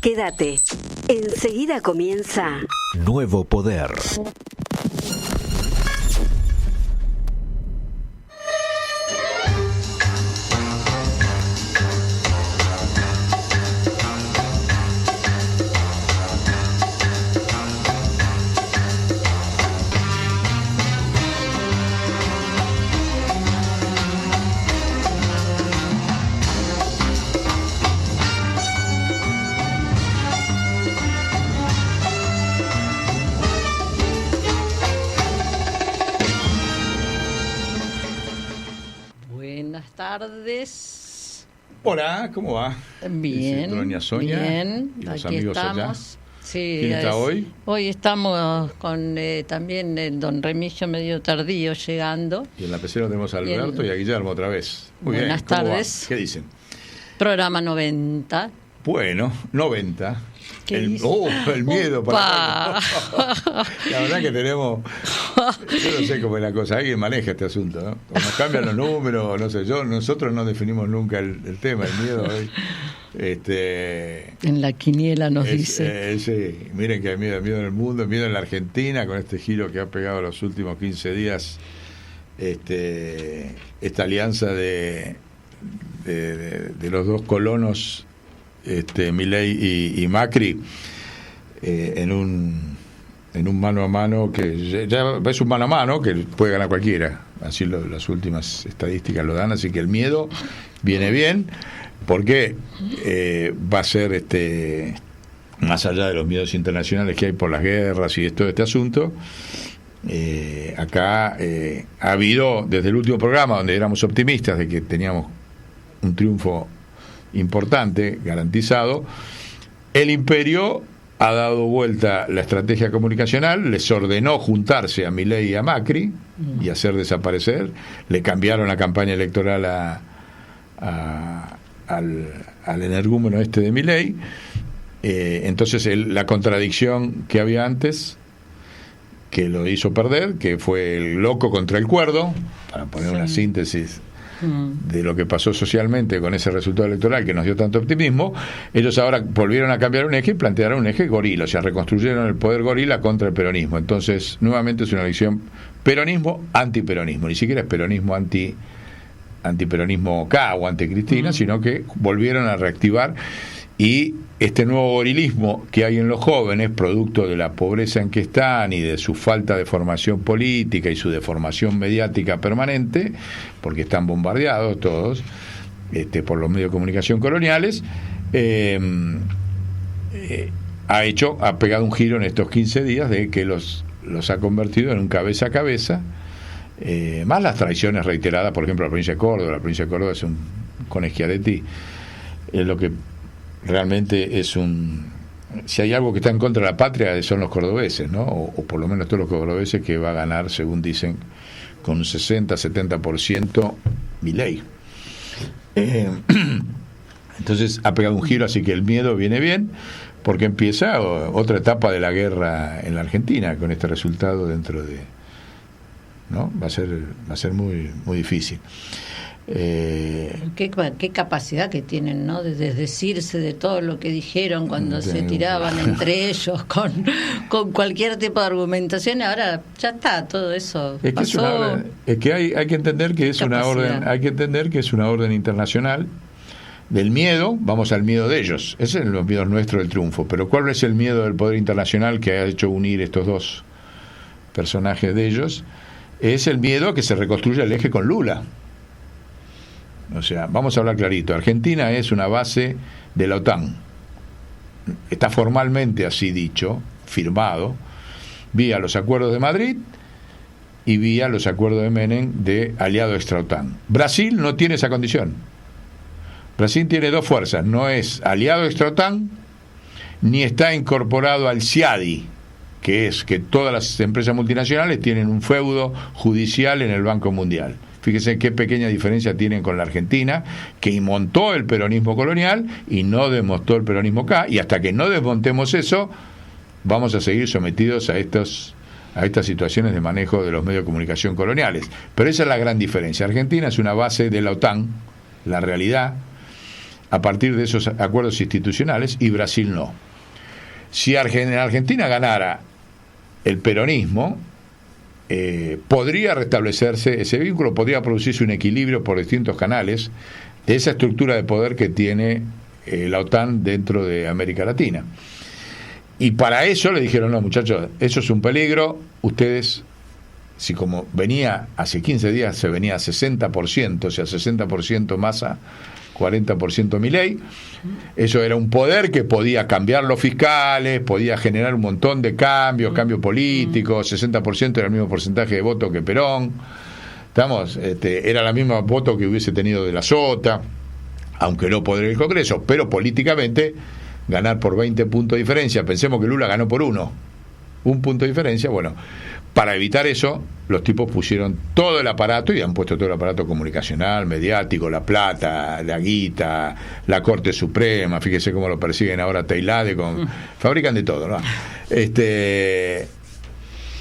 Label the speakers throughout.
Speaker 1: Quédate. Enseguida comienza
Speaker 2: Nuevo Poder.
Speaker 3: Tardes.
Speaker 4: Hola, ¿cómo va?
Speaker 3: Bien,
Speaker 4: Doña Sonia,
Speaker 3: bien.
Speaker 4: y los
Speaker 3: Aquí
Speaker 4: amigos
Speaker 3: estamos.
Speaker 4: allá.
Speaker 3: Sí,
Speaker 4: ¿Quién está hoy?
Speaker 3: Hoy estamos con también el don Remigio medio tardío llegando.
Speaker 4: Y en la pecera tenemos a Alberto y a Guillermo otra vez. Muy
Speaker 3: Buenas
Speaker 4: bien, ¿cómo
Speaker 3: tardes.
Speaker 4: va? ¿Qué dicen?
Speaker 3: Programa 90.
Speaker 4: Bueno, 90. El miedo
Speaker 3: Opa.
Speaker 4: para la verdad que tenemos, yo no sé cómo es la cosa, alguien maneja este asunto, ¿no? O nos cambian los números, no sé, nosotros no definimos nunca el tema, el miedo hoy.
Speaker 3: En la quiniela nos dice.
Speaker 4: Sí, miren que hay miedo en el mundo, miedo en la Argentina con este giro que ha pegado los últimos 15 días, esta alianza de los dos colonos, Milei y Macri, en un mano a mano que ya es un mano a mano que puede ganar cualquiera, así las últimas estadísticas lo dan, así que el miedo viene bien porque va a ser más allá de los miedos internacionales que hay por las guerras y de todo este asunto. Acá ha habido desde el último programa donde éramos optimistas de que teníamos un triunfo importante, garantizado, el imperio ha dado vuelta la estrategia comunicacional, les ordenó juntarse a Milei y a Macri y hacer desaparecer, le cambiaron la campaña electoral al energúmeno de Milei, entonces la contradicción que había antes, que lo hizo perder, que fue el loco contra el cuerdo, para poner una síntesis de lo que pasó socialmente con ese resultado electoral que nos dio tanto optimismo, ellos ahora volvieron a cambiar un eje y plantearon un eje gorila, o sea, reconstruyeron el poder gorila contra el peronismo. Entonces, nuevamente es una elección peronismo-antiperonismo, ni siquiera es peronismo antiperonismo K o anticristina, sino que volvieron a reactivar, y este nuevo gorilismo que hay en los jóvenes, producto de la pobreza en que están y de su falta de formación política y su deformación mediática permanente, porque están bombardeados todos por los medios de comunicación coloniales, ha pegado un giro en estos 15 días de que los ha convertido en un cabeza a cabeza, más las traiciones reiteradas, por ejemplo, la provincia de Córdoba. La provincia de Córdoba es con Schiaretti, es lo que realmente si hay algo que está en contra de la patria son los cordobeses, ¿no? O por lo menos todos los cordobeses, que va a ganar, según dicen, con un 60-70% Milei. Entonces ha pegado un giro, así que el miedo viene bien, porque empieza otra etapa de la guerra en la Argentina con este resultado ¿no? Va a ser muy, muy difícil.
Speaker 3: Qué capacidad que tienen, ¿no? De desdecirse de todo lo que dijeron cuando se tiraban entre ellos con cualquier tipo de argumentación. Ahora ya está, todo eso pasó.
Speaker 4: Es que hay que entender que es una orden internacional del miedo. Vamos al miedo de ellos, ese es los miedos nuestros del triunfo, pero ¿cuál es el miedo del poder internacional que ha hecho unir estos dos personajes de ellos? Es el miedo a que se reconstruya el eje con Lula. O sea, vamos a hablar clarito. Argentina es una base de la OTAN. Está formalmente así dicho, firmado, vía los acuerdos de Madrid y vía los acuerdos de Menem de aliado extra-OTAN. Brasil no tiene esa condición. Brasil tiene dos fuerzas. No es aliado extra-OTAN ni está incorporado al CIADI, que es que todas las empresas multinacionales tienen un feudo judicial en el Banco Mundial. Fíjense qué pequeña diferencia tienen con la Argentina, que montó el peronismo colonial y no desmontó el peronismo K, y hasta que no desmontemos eso, vamos a seguir sometidos a estas situaciones de manejo de los medios de comunicación coloniales. Pero esa es la gran diferencia. Argentina es una base de la OTAN, la realidad. a partir de esos acuerdos institucionales y Brasil no. Si en Argentina ganara el peronismo, podría restablecerse ese vínculo, podría producirse un equilibrio por distintos canales de esa estructura de poder que tiene la OTAN dentro de América Latina. Y para eso le dijeron, no, muchachos, eso es un peligro, ustedes, si como venía hace 15 días, se venía a 60%, o sea, 60% Massa, 40% Milei, eso era un poder que podía cambiar los fiscales, podía generar un montón de cambios políticos, 60% era el mismo porcentaje de voto que Perón, era la misma voto que hubiese tenido de la Sota, aunque no podría el Congreso, pero políticamente ganar por 20 puntos de diferencia, pensemos que Lula ganó por un punto de diferencia, bueno, para evitar eso, los tipos pusieron todo el aparato y han puesto todo el aparato comunicacional, mediático, la plata, la guita, la Corte Suprema, fíjese cómo lo persiguen ahora Teilade, fabrican de todo, ¿no?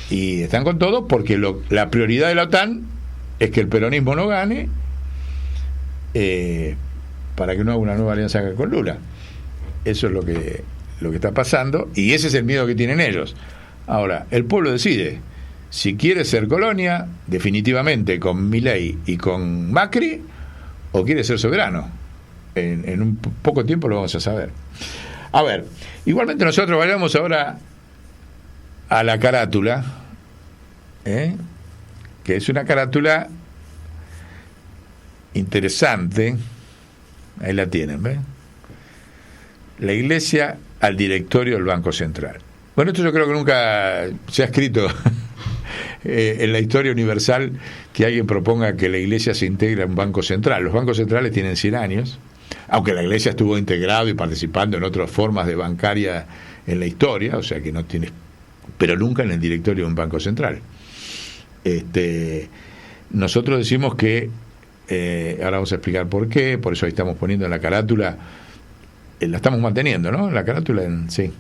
Speaker 4: Y están con todo porque la prioridad de la OTAN es que el peronismo no gane para que no haga una nueva alianza con Lula. Eso es lo que está pasando y ese es el miedo que tienen ellos. Ahora, el pueblo decide si quiere ser colonia definitivamente con Milei y con Macri o quiere ser soberano. En un poco tiempo lo vamos a saber. A ver, igualmente nosotros vayamos ahora a la carátula, que es una carátula interesante. Ahí la tienen, ¿ves? La Iglesia al directorio del Banco Central. Bueno, esto yo creo que nunca se ha escrito en la historia universal que alguien proponga que la Iglesia se integre a un banco central. Los bancos centrales tienen 100 años, aunque la Iglesia estuvo integrado y participando en otras formas de bancaria en la historia, o sea que no tiene, pero nunca en el directorio de un banco central. Nosotros decimos que, ahora vamos a explicar por qué, por eso ahí estamos poniendo en la carátula, la estamos manteniendo, ¿no? En la carátula, sí.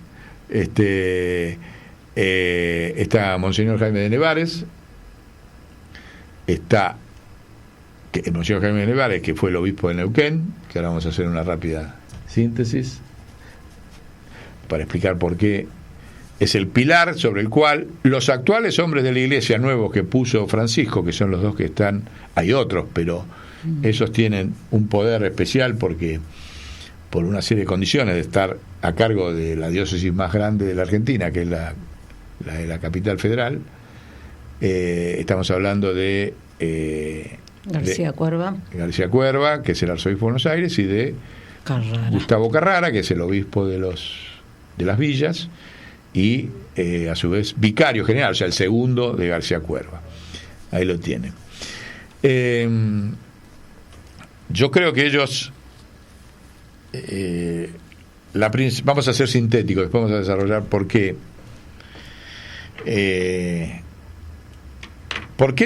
Speaker 4: Está Monseñor Jaime de Nevares, está el Monseñor Jaime de Nevares, que fue el obispo de Neuquén, que ahora vamos a hacer una rápida síntesis para explicar por qué es el pilar sobre el cual los actuales hombres de la Iglesia nuevos que puso Francisco, que son los dos que están, hay otros, pero esos tienen un poder especial porque por una serie de condiciones de estar a cargo de la diócesis más grande de la Argentina, que es la de la capital federal. Estamos hablando de
Speaker 3: García Cuerva,
Speaker 4: que es el arzobispo de Buenos Aires, y de Gustavo Carrara, que es el obispo de las villas, y a su vez vicario general, o sea, el segundo de García Cuerva. Ahí lo tienen. Yo creo que ellos... vamos a ser sintéticos, después vamos a desarrollar por qué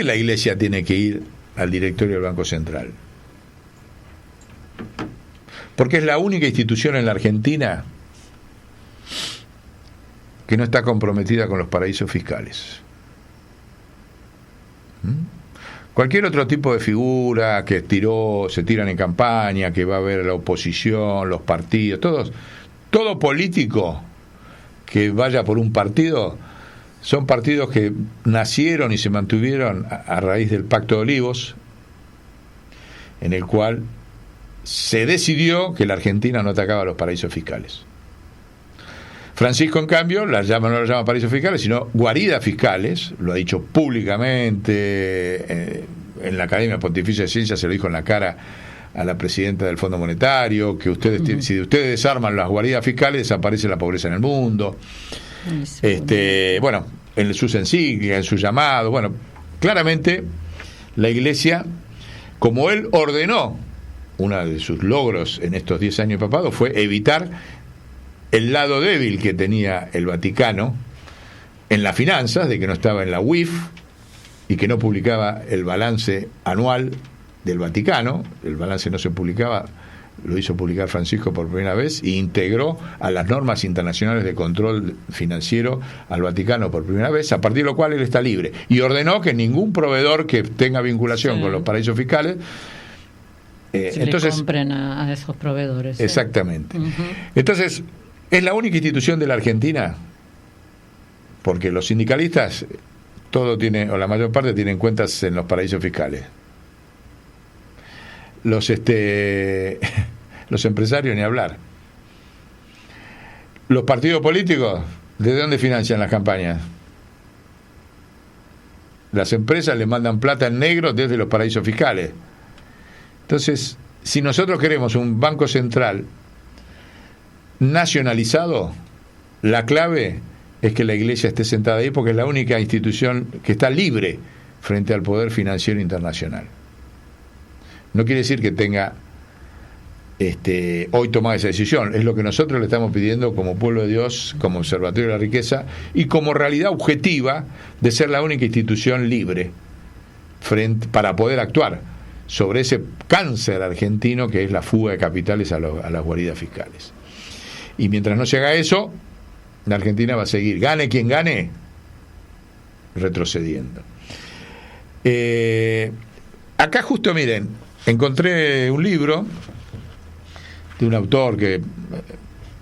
Speaker 4: la Iglesia tiene que ir al directorio del Banco Central. Porque es la única institución en la Argentina que no está comprometida con los paraísos fiscales. Cualquier otro tipo de figura que se tiran en campaña, que va a ver la oposición, los partidos, todo político que vaya por un partido, son partidos que nacieron y se mantuvieron a raíz del Pacto de Olivos, en el cual se decidió que la Argentina no atacaba a los paraísos fiscales. Francisco, en cambio, no las llama paraísos fiscales, sino guaridas fiscales, lo ha dicho públicamente, en la Academia Pontificia de Ciencias se lo dijo en la cara a la presidenta del Fondo Monetario, que si ustedes desarman las guaridas fiscales, desaparece la pobreza en el mundo. Bueno, en sus encíclicas, en su llamado, bueno, claramente la Iglesia, como él ordenó, uno de sus logros en estos 10 años de papado fue evitar el lado débil que tenía el Vaticano en las finanzas, de que no estaba en la UIF y que no publicaba el balance anual del Vaticano. El balance no se publicaba, lo hizo publicar Francisco por primera vez e integró a las normas internacionales de control financiero al Vaticano por primera vez, a partir de lo cual él está libre, y ordenó que ningún proveedor que tenga vinculación con los paraísos fiscales
Speaker 3: entonces le compren a esos proveedores.
Speaker 4: Exactamente. Entonces, ¿es la única institución de la Argentina? Porque los sindicalistas, todo tiene, o la mayor parte, tienen cuentas en los paraísos fiscales. Los empresarios, ni hablar. Los partidos políticos, ¿de dónde financian las campañas? Las empresas le mandan plata en negro desde los paraísos fiscales. Entonces, si nosotros queremos un banco central nacionalizado, la clave es que la Iglesia esté sentada ahí, porque es la única institución que está libre frente al poder financiero internacional. No quiere decir que tenga hoy tomada esa decisión. Es lo que nosotros le estamos pidiendo como pueblo de Dios, como Observatorio de la Riqueza, y como realidad objetiva de ser la única institución libre para poder actuar sobre ese cáncer argentino que es la fuga de capitales a las guaridas fiscales. Y mientras no se haga eso, la Argentina va a seguir, gane quien gane, retrocediendo. Acá justo, miren, encontré un libro de un autor que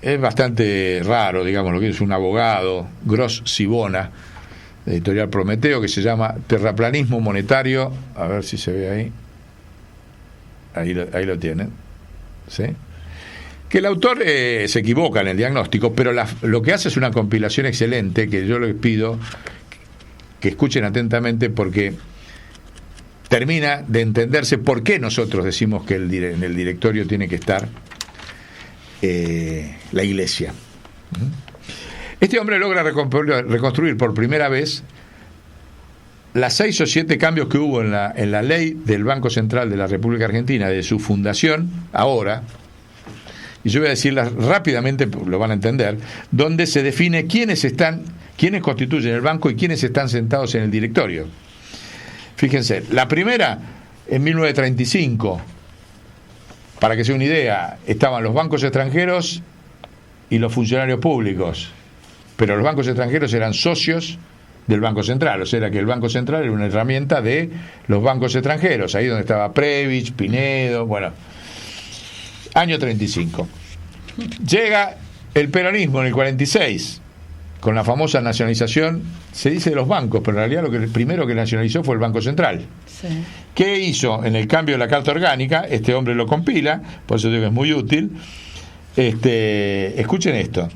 Speaker 4: es bastante raro, digamos, lo que es un abogado, Gross Sibona, de Editorial Prometeo, que se llama Terraplanismo Monetario. A ver si se ve ahí lo tienen, ¿sí? Que el autor se equivoca en el diagnóstico, pero lo que hace es una compilación excelente, que yo les pido que escuchen atentamente, porque termina de entenderse por qué nosotros decimos que en el directorio tiene que estar la Iglesia. Este hombre logra reconstruir por primera vez las 6 o 7 cambios que hubo en la ley del Banco Central de la República Argentina de su fundación, ahora, y yo voy a decirlas rápidamente, lo van a entender, donde se define quiénes constituyen el banco y quiénes están sentados en el directorio. Fíjense, la primera, en 1935, para que se den una idea, estaban los bancos extranjeros y los funcionarios públicos, pero los bancos extranjeros eran socios del Banco Central, o sea que el Banco Central era una herramienta de los bancos extranjeros, ahí donde estaba Previch, Pinedo, bueno, año 35. Llega el peronismo en el 46, con la famosa nacionalización, se dice de los bancos, pero en realidad el primero que nacionalizó fue el Banco Central. Sí. ¿Qué hizo? En el cambio de la Carta Orgánica, este hombre lo compila, por eso digo que es muy útil. Escuchen esto.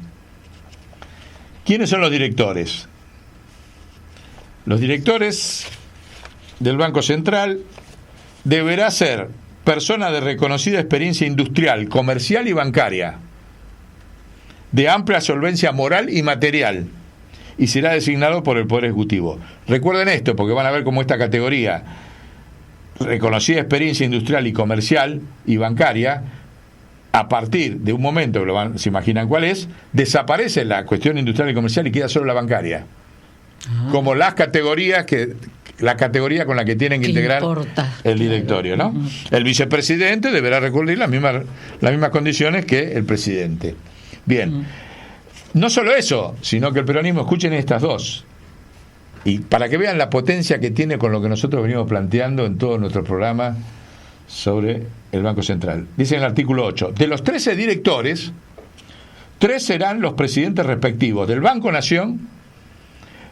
Speaker 4: ¿Quiénes son los directores? Los directores del Banco Central deberá ser persona de reconocida experiencia industrial, comercial y bancaria, de amplia solvencia moral y material, y será designado por el Poder Ejecutivo. Recuerden esto, porque van a ver cómo esta categoría, reconocida experiencia industrial y comercial y bancaria, a partir de un momento, se imaginan cuál es, desaparece la cuestión industrial y comercial y queda solo la bancaria. Como la categoría con la que tienen que integrar el directorio, ¿no? El vicepresidente deberá recurrir las mismas condiciones que el presidente. Bien, no solo eso, sino que el peronismo, escuchen estas dos, y para que vean la potencia que tiene con lo que nosotros venimos planteando en todo nuestro programa sobre el Banco Central. Dice en el artículo 8, de los 13 directores, 3 serán los presidentes respectivos del Banco Nación,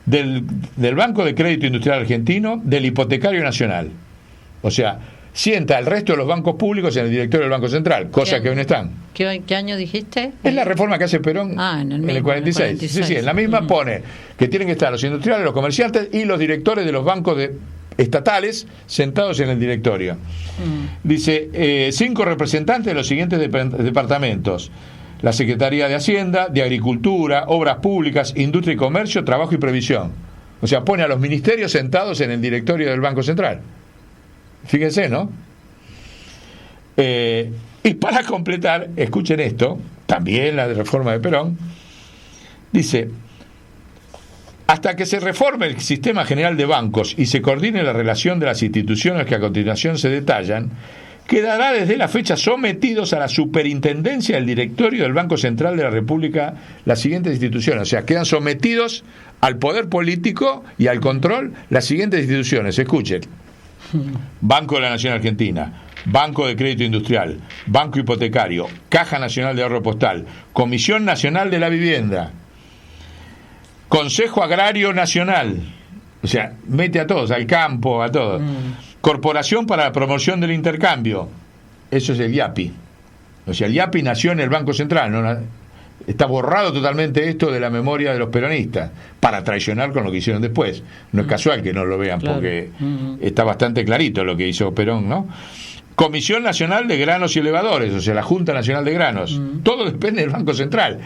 Speaker 4: del Banco de Crédito Industrial Argentino, del Hipotecario Nacional. O sea, sienta el resto de los bancos públicos en el directorio del Banco Central, cosa que hoy no están.
Speaker 3: ¿Qué año dijiste?
Speaker 4: Es la reforma que hace Perón en el 46. Sí, en la misma pone que tienen que estar los industriales, los comerciantes y los directores de los bancos estatales sentados en el directorio. Dice, 5 representantes de los siguientes departamentos: la Secretaría de Hacienda, de Agricultura, Obras Públicas, Industria y Comercio, Trabajo y Previsión. O sea, pone a los ministerios sentados en el directorio del Banco Central. Fíjense, ¿no? Y para completar, escuchen esto, también la de reforma de Perón, dice, hasta que se reforme el sistema general de bancos y se coordine la relación de las instituciones que a continuación se detallan, quedará desde la fecha sometidos a la superintendencia del directorio del Banco Central de la República las siguientes instituciones. O sea, quedan sometidos al poder político y al control las siguientes instituciones. Escuchen: Banco de la Nación Argentina, Banco de Crédito Industrial, Banco Hipotecario, Caja Nacional de Ahorro Postal, Comisión Nacional de la Vivienda, Consejo Agrario Nacional, o sea, mete a todos, al campo, a todos. Corporación para la Promoción del Intercambio, eso es el IAPI. O sea, el IAPI nació en el Banco Central, ¿no? Está borrado totalmente esto de la memoria de los peronistas, para traicionar con lo que hicieron después. No es casual que no lo vean, claro, porque está bastante clarito lo que hizo Perón, ¿no? Comisión Nacional de Granos y Elevadores, o sea, la Junta Nacional de Granos. Todo depende del Banco Central.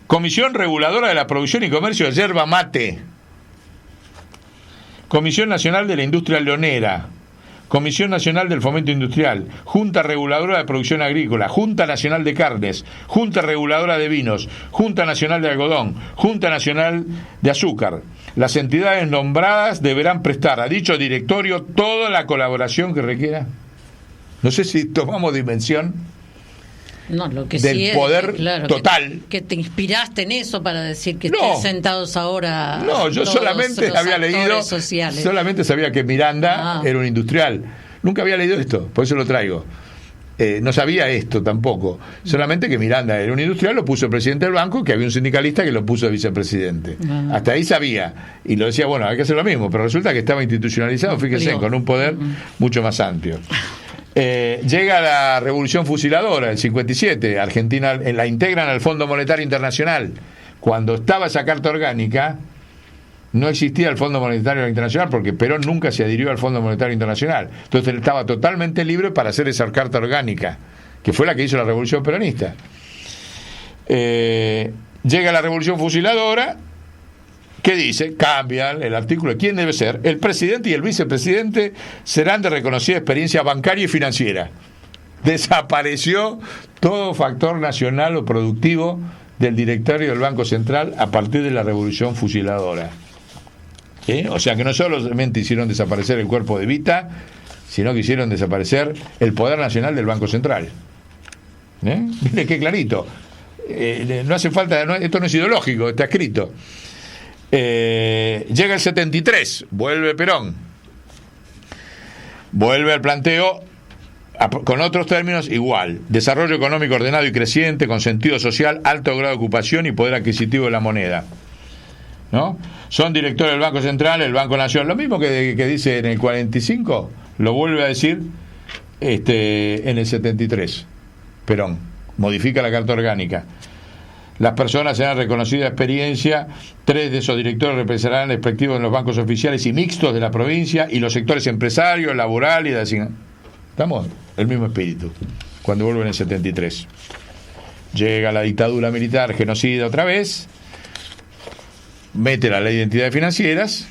Speaker 4: Comisión Reguladora de la Producción y Comercio de Yerba Mate. Comisión Nacional de la Industria Leonera. Comisión Nacional del Fomento Industrial, Junta Reguladora de Producción Agrícola, Junta Nacional de Carnes, Junta Reguladora de Vinos, Junta Nacional de Algodón, Junta Nacional de Azúcar. Las entidades nombradas deberán prestar a dicho directorio toda la colaboración que requiera. No sé si tomamos dimensión
Speaker 3: lo que
Speaker 4: del
Speaker 3: sí
Speaker 4: poder
Speaker 3: claro,
Speaker 4: total.
Speaker 3: Que te inspiraste en eso para decir que estén sentados ahora.
Speaker 4: No, yo solamente había leído, solamente sabía que Miranda era un industrial. Nunca había leído esto, por eso lo traigo. No sabía esto tampoco. Solamente que Miranda era un industrial, lo puso presidente del banco, que había un sindicalista que lo puso de vicepresidente. Hasta ahí sabía. Y lo decía, bueno, hay que hacer lo mismo. Pero resulta que estaba institucionalizado, fíjense, con un poder mucho más amplio. Llega la Revolución Fusiladora, el 57, Argentina la integran al Fondo Monetario Internacional. Cuando estaba esa carta orgánica, no existía el Fondo Monetario Internacional, porque Perón nunca se adhirió al Fondo Monetario Internacional. Entonces él estaba totalmente libre para hacer esa carta orgánica, que fue la que hizo la Revolución Peronista. Llega la Revolución Fusiladora. ¿Qué dice? Cambian el artículo. ¿Quién debe ser? El presidente y el vicepresidente serán de reconocida experiencia bancaria y financiera. Desapareció todo factor nacional o productivo del directorio del Banco Central a partir de la Revolución Fusiladora. O sea que no solamente hicieron desaparecer el cuerpo de Evita, sino que hicieron desaparecer el poder nacional del Banco Central. Mire qué clarito. No hace falta, esto no es ideológico, está escrito. Llega el 73, vuelve Perón, vuelve al planteo con otros términos igual: desarrollo económico ordenado y creciente, con sentido social, alto grado de ocupación y poder adquisitivo de la moneda, ¿no? Son directores del Banco Central, el Banco Nacional, lo mismo que dice en el 45, lo vuelve a decir en el 73. Perón modifica la Carta Orgánica. Las personas serán reconocidas experiencia, 3 de esos directores representarán respectivos en los bancos oficiales y mixtos de la provincia y los sectores empresarios, laboral y de asignación. Estamos el mismo espíritu cuando vuelve en el 73. Llega la dictadura militar genocida otra vez, mete la ley de entidades financieras,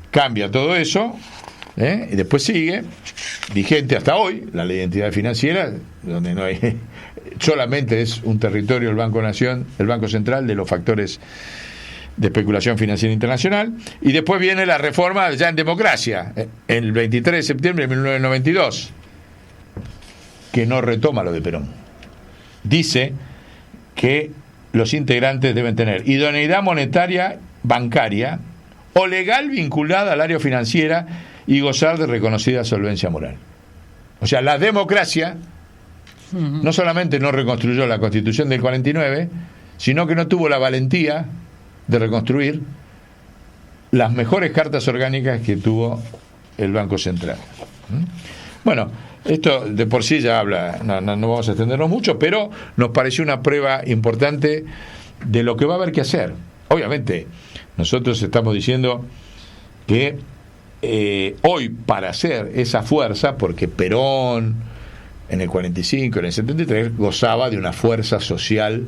Speaker 4: cambia todo eso, y después sigue vigente hasta hoy la ley de entidades financieras, donde no hay solamente es un territorio el Banco Nación, el Banco Central, de los factores de especulación financiera internacional. Y después viene la reforma ya en democracia, el 23 de septiembre de 1992, que no retoma lo de Perón. Dice que los integrantes deben tener idoneidad monetaria, bancaria o legal vinculada al área financiera y gozar de reconocida solvencia moral. O sea, la democracia no solamente no reconstruyó la Constitución del 49, sino que no tuvo la valentía de reconstruir las mejores cartas orgánicas que tuvo el Banco Central. Bueno, esto de por sí ya habla, no vamos a extendernos mucho, pero nos pareció una prueba importante de lo que va a haber que hacer. Obviamente, nosotros estamos diciendo que hoy, para hacer esa fuerza, porque Perón en el 45, en el 73, gozaba de una fuerza social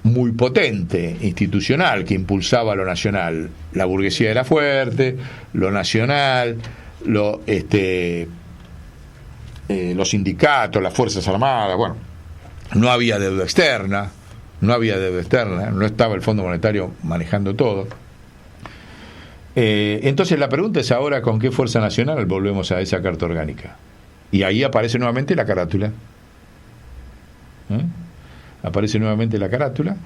Speaker 4: muy potente, institucional, que impulsaba lo nacional. La burguesía era fuerte, lo nacional, los sindicatos, las fuerzas armadas, bueno, no había deuda externa, no estaba el Fondo Monetario manejando todo. Entonces la pregunta es ahora, ¿con qué fuerza nacional volvemos a esa Carta Orgánica? Y ahí aparece nuevamente la carátula. Aparece nuevamente la carátula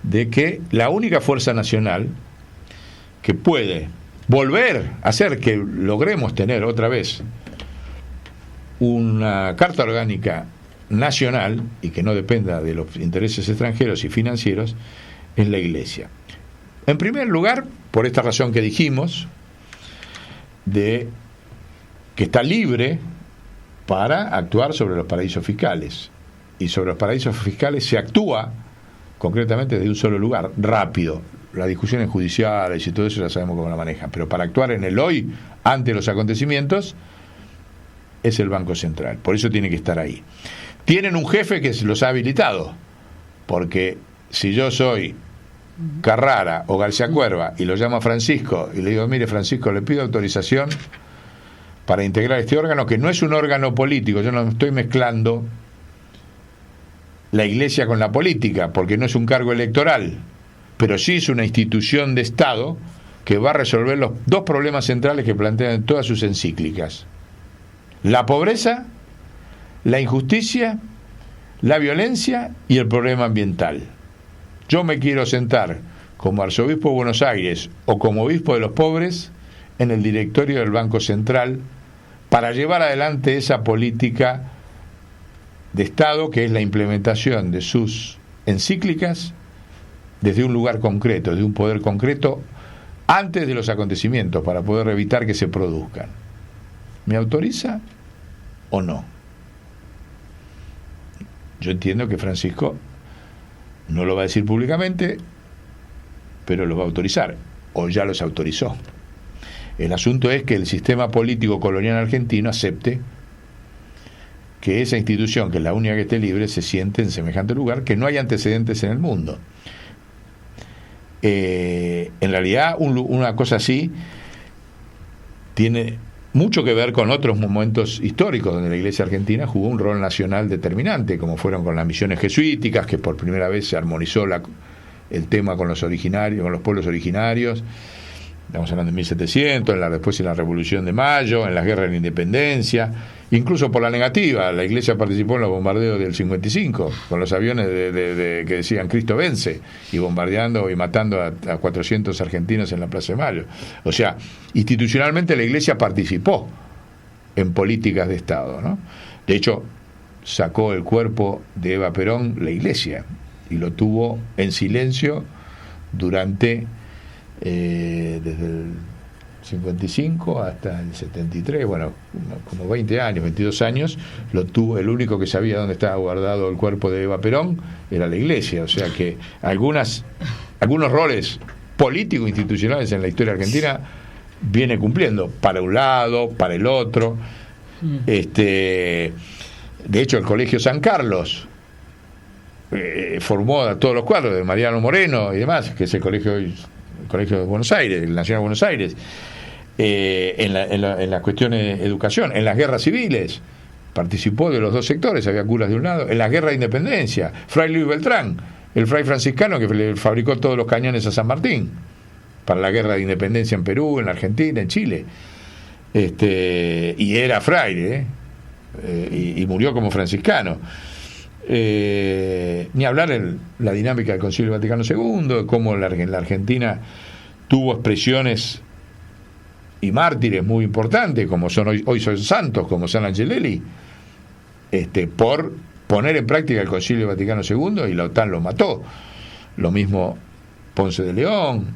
Speaker 4: de que la única fuerza nacional que puede volver a hacer que logremos tener otra vez una carta orgánica nacional y que no dependa de los intereses extranjeros y financieros en la Iglesia. En primer lugar, por esta razón que dijimos, de que está libre para actuar sobre los paraísos fiscales. Y sobre los paraísos fiscales se actúa concretamente desde un solo lugar, rápido. Las discusiones judiciales y todo eso ya sabemos cómo la manejan, pero para actuar en el hoy, ante los acontecimientos, es el Banco Central. Por eso tiene que estar ahí. Tienen un jefe que los ha habilitado, porque si yo soy Carrara o García Cuerva y lo llamo a Francisco y le digo, mire Francisco, le pido autorización para integrar este órgano, que no es un órgano político, yo no estoy mezclando la Iglesia con la política, porque no es un cargo electoral, pero sí es una institución de Estado que va a resolver los dos problemas centrales que plantean en todas sus encíclicas: la pobreza, la injusticia, la violencia y el problema ambiental. Yo me quiero sentar como arzobispo de Buenos Aires o como obispo de los pobres en el directorio del Banco Central para llevar adelante esa política de Estado que es la implementación de sus encíclicas desde un lugar concreto, desde un poder concreto, antes de los acontecimientos, para poder evitar que se produzcan. ¿Me autoriza o no? Yo entiendo que Francisco no lo va a decir públicamente, pero lo va a autorizar, o ya los autorizó. El asunto es que el sistema político colonial argentino acepte que esa institución, que es la única que esté libre, se siente en semejante lugar, que no hay antecedentes en el mundo. En realidad, una cosa así tiene mucho que ver con otros momentos históricos donde la Iglesia argentina jugó un rol nacional determinante, como fueron con las misiones jesuíticas, que por primera vez se armonizó el tema con los originarios, con los pueblos originarios. Estamos hablando de 1700, después en la Revolución de Mayo, en las guerras de la Independencia, incluso por la negativa. La Iglesia participó en los bombardeos del 55, con los aviones que decían Cristo vence, y bombardeando y matando a 400 argentinos en la Plaza de Mayo. O sea, institucionalmente la Iglesia participó en políticas de Estado, ¿no? De hecho, sacó el cuerpo de Eva Perón la Iglesia, y lo tuvo en silencio durante... desde el 55 hasta el 73, bueno, como 20 años, 22 años, lo tuvo. El único que sabía dónde estaba guardado el cuerpo de Eva Perón era la Iglesia. O sea que algunos roles políticos institucionales en la historia argentina viene cumpliendo, para un lado, para el otro. De hecho, el Colegio San Carlos formó a todos los cuadros de Mariano Moreno y demás, que es el Colegio de Buenos Aires, el Nacional de Buenos Aires, en las cuestiones de educación, en las guerras civiles, participó de los dos sectores, había curas de un lado, en la guerra de independencia, Fray Luis Beltrán, el fray franciscano que le fabricó todos los cañones a San Martín, para la guerra de independencia en Perú, en la Argentina, en Chile, y era fraile, y murió como franciscano. Ni hablar en la dinámica del Concilio Vaticano II, cómo la Argentina tuvo expresiones y mártires muy importantes, como son hoy son santos, como San Angelelli, por poner en práctica el Concilio Vaticano II, y la OTAN lo mató. Lo mismo Ponce de León,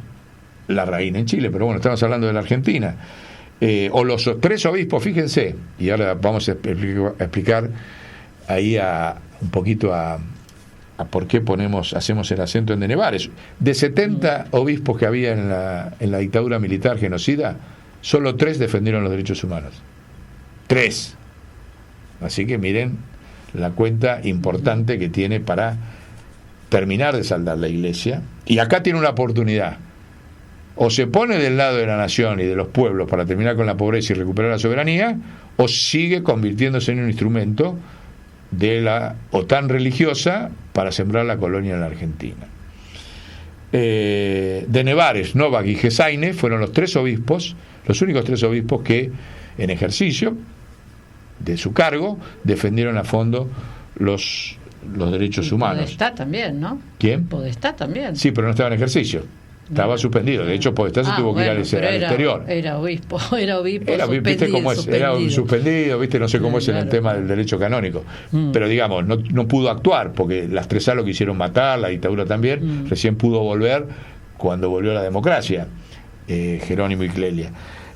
Speaker 4: la Reina en Chile, pero bueno, estamos hablando de la Argentina. O los tres obispos, fíjense, y ahora vamos a explicar ahí un poquito a por qué hacemos el acento en de Nevares. De 70 obispos que había en la dictadura militar genocida, solo 3 defendieron los derechos humanos. 3. Así que miren la cuenta importante que tiene para terminar de saldar la Iglesia. Y acá tiene una oportunidad. O se pone del lado de la nación y de los pueblos para terminar con la pobreza y recuperar la soberanía, o sigue convirtiéndose en un instrumento de la OTAN religiosa para sembrar la colonia en la Argentina. De Nevares, Novak y Gesaine fueron los 3 obispos, los únicos 3 obispos que en ejercicio de su cargo defendieron a fondo los derechos humanos.
Speaker 3: Podestá también, ¿no?
Speaker 4: ¿Quién?
Speaker 3: Podestá también.
Speaker 4: Sí, pero no estaba en ejercicio. Estaba suspendido. De hecho, Podestá se tuvo que ir al exterior.
Speaker 3: Era obispo,
Speaker 4: ¿viste cómo es? Era un suspendido, ¿viste? No sé cómo es en el tema del derecho canónico. Pero digamos, no pudo actuar, porque las Tresá lo quisieron matar, la dictadura también. Recién pudo volver cuando volvió la democracia, Jerónimo y Clelia.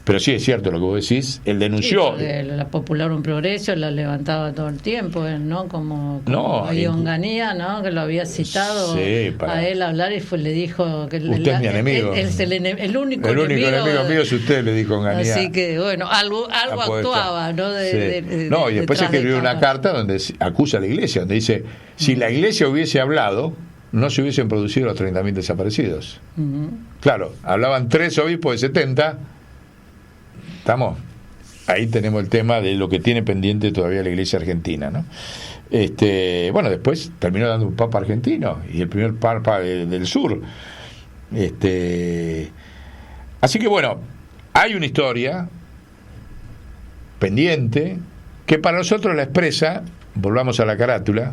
Speaker 4: Pero sí es cierto lo que vos decís, él denunció.
Speaker 3: Sí, la Popular Un Progreso la levantaba todo el tiempo, ¿no? Como Onganía, ¿no? Que lo había citado a él hablar y le dijo que
Speaker 4: usted es mi enemigo.
Speaker 3: El único
Speaker 4: enemigo mío es usted, le dijo Onganía.
Speaker 3: Así que, bueno, algo actuaba, ¿no?
Speaker 4: Y después escribió una carta donde acusa a la Iglesia, donde dice, si la Iglesia hubiese hablado, no se hubiesen producido los 30.000 desaparecidos. Claro, hablaban 3 obispos de 70. Estamos, ahí tenemos el tema de lo que tiene pendiente todavía la Iglesia argentina, ¿no? Bueno, después terminó dando un papa argentino y el primer papa del sur. Así que bueno, hay una historia pendiente que para nosotros la expresa, volvamos a la carátula,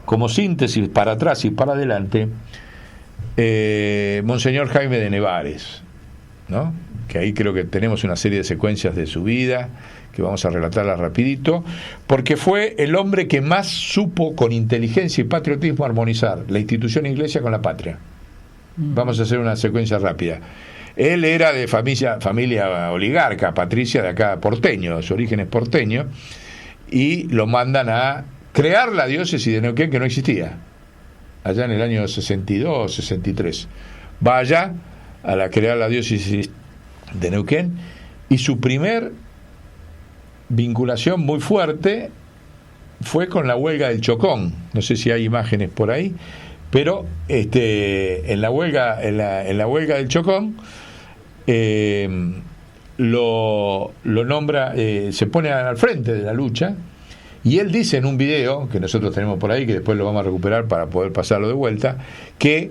Speaker 4: como síntesis para atrás y para adelante, Monseñor Jaime de Nevares, ¿no? Que ahí creo que tenemos una serie de secuencias de su vida que vamos a relatarlas rapidito, porque fue el hombre que más supo con inteligencia y patriotismo armonizar la institución iglesia con la patria. Vamos a hacer una secuencia rápida. Él era de familia oligarca, patricia de acá, porteño, su origen es porteño, y lo mandan a crear la diócesis de Neuquén, que no existía, allá en el año 62, 63. Va allá a crear la diócesis de Neuquén, y su primer vinculación muy fuerte fue con la huelga del Chocón. No sé si hay imágenes por ahí, pero en la huelga del Chocón lo nombra, se pone al frente de la lucha, y él dice en un video que nosotros tenemos por ahí, que después lo vamos a recuperar para poder pasarlo de vuelta, que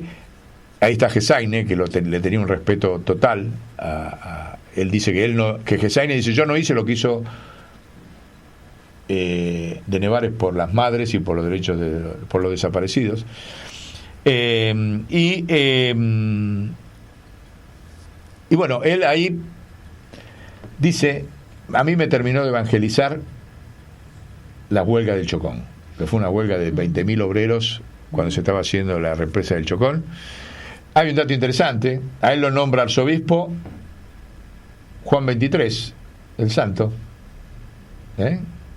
Speaker 4: ahí está Gesaine, que le tenía un respeto total él dice que Gesaine dice, yo no hice lo que hizo de Nevares por las madres y por los derechos por los desaparecidos. Y bueno, él ahí dice, a mí me terminó de evangelizar la huelga del Chocón, que fue una huelga de 20.000 obreros cuando se estaba haciendo la represa del Chocón. Hay un dato interesante, a él lo nombra arzobispo Juan XXIII, el santo.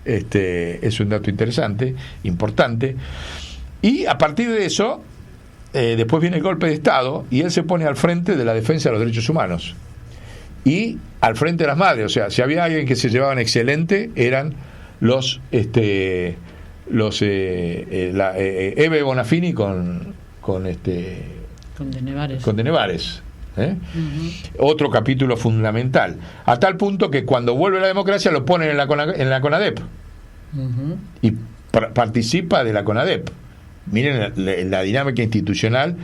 Speaker 4: Es un dato interesante, importante. Y a partir de eso, después viene el golpe de Estado y él se pone al frente de la defensa de los derechos humanos. Y al frente de las madres, o sea, si había alguien que se llevaban excelente, eran Eve Bonafini con De Nevares. Otro capítulo fundamental, a tal punto que cuando vuelve la democracia lo ponen en la CONADEP y participa de la CONADEP. Miren la dinámica institucional.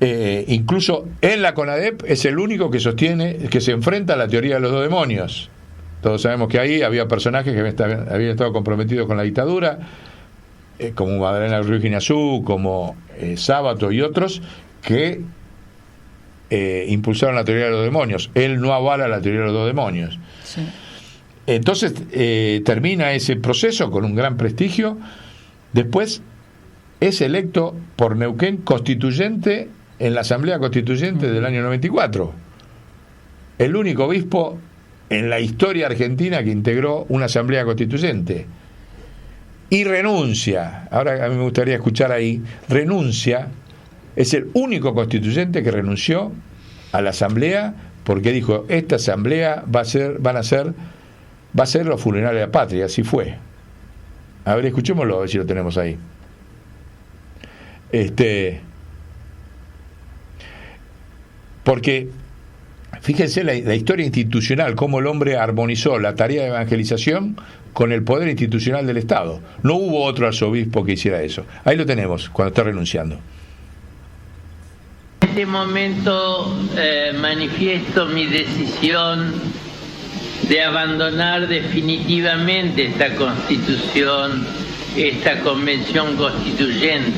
Speaker 4: Incluso en la CONADEP es el único que sostiene, que se enfrenta a la teoría de los 2 demonios. Todos sabemos que ahí había personajes que habían estado comprometidos con la dictadura, como Magdalena Ruiz Guiñazú, como Sábato y otros, que impulsaron la teoría de los demonios. Él no avala la teoría de los 2 demonios. Sí. Entonces termina ese proceso con un gran prestigio. Después es electo por Neuquén constituyente en la Asamblea Constituyente del año 94. El único obispo en la historia argentina que integró una Asamblea Constituyente. Y renuncia. Ahora a mí me gustaría escuchar ahí. Renuncia. Es el único constituyente que renunció a la asamblea porque dijo, esta asamblea va a ser los funerales de la patria. Así fue. A ver, escuchémoslo, a ver si lo tenemos ahí. Porque fíjense la historia institucional, cómo el hombre armonizó la tarea de evangelización con el poder institucional del Estado. No hubo otro arzobispo que hiciera eso. Ahí lo tenemos, cuando está renunciando.
Speaker 2: En este momento manifiesto mi decisión de abandonar definitivamente esta Constitución, esta Convención Constituyente.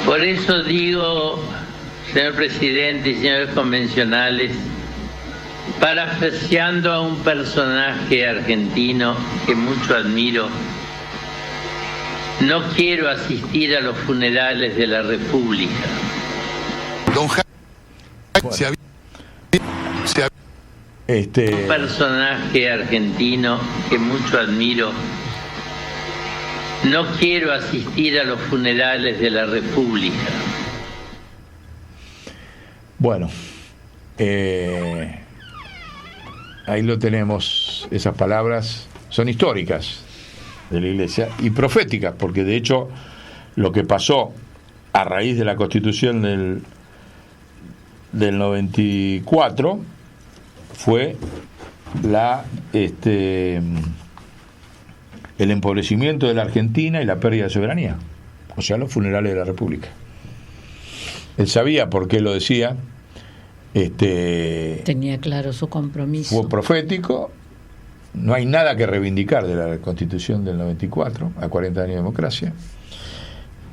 Speaker 2: Por eso digo, señor presidente y señores convencionales, parafraseando a un personaje argentino que mucho admiro, no quiero asistir a los funerales de la República.
Speaker 5: Don Jaime,
Speaker 2: un personaje argentino que mucho admiro, no quiero asistir a los funerales de la República.
Speaker 4: Bueno, ahí lo tenemos. Esas palabras son históricas de la Iglesia y proféticas, porque de hecho lo que pasó a raíz de la Constitución del 94 fue el empobrecimiento de la Argentina y la pérdida de soberanía, o sea, los funerales de la República. Él sabía por qué lo decía,
Speaker 3: tenía claro su compromiso.
Speaker 4: Fue profético. No hay nada que reivindicar de la Constitución del 94, a 40 años de democracia,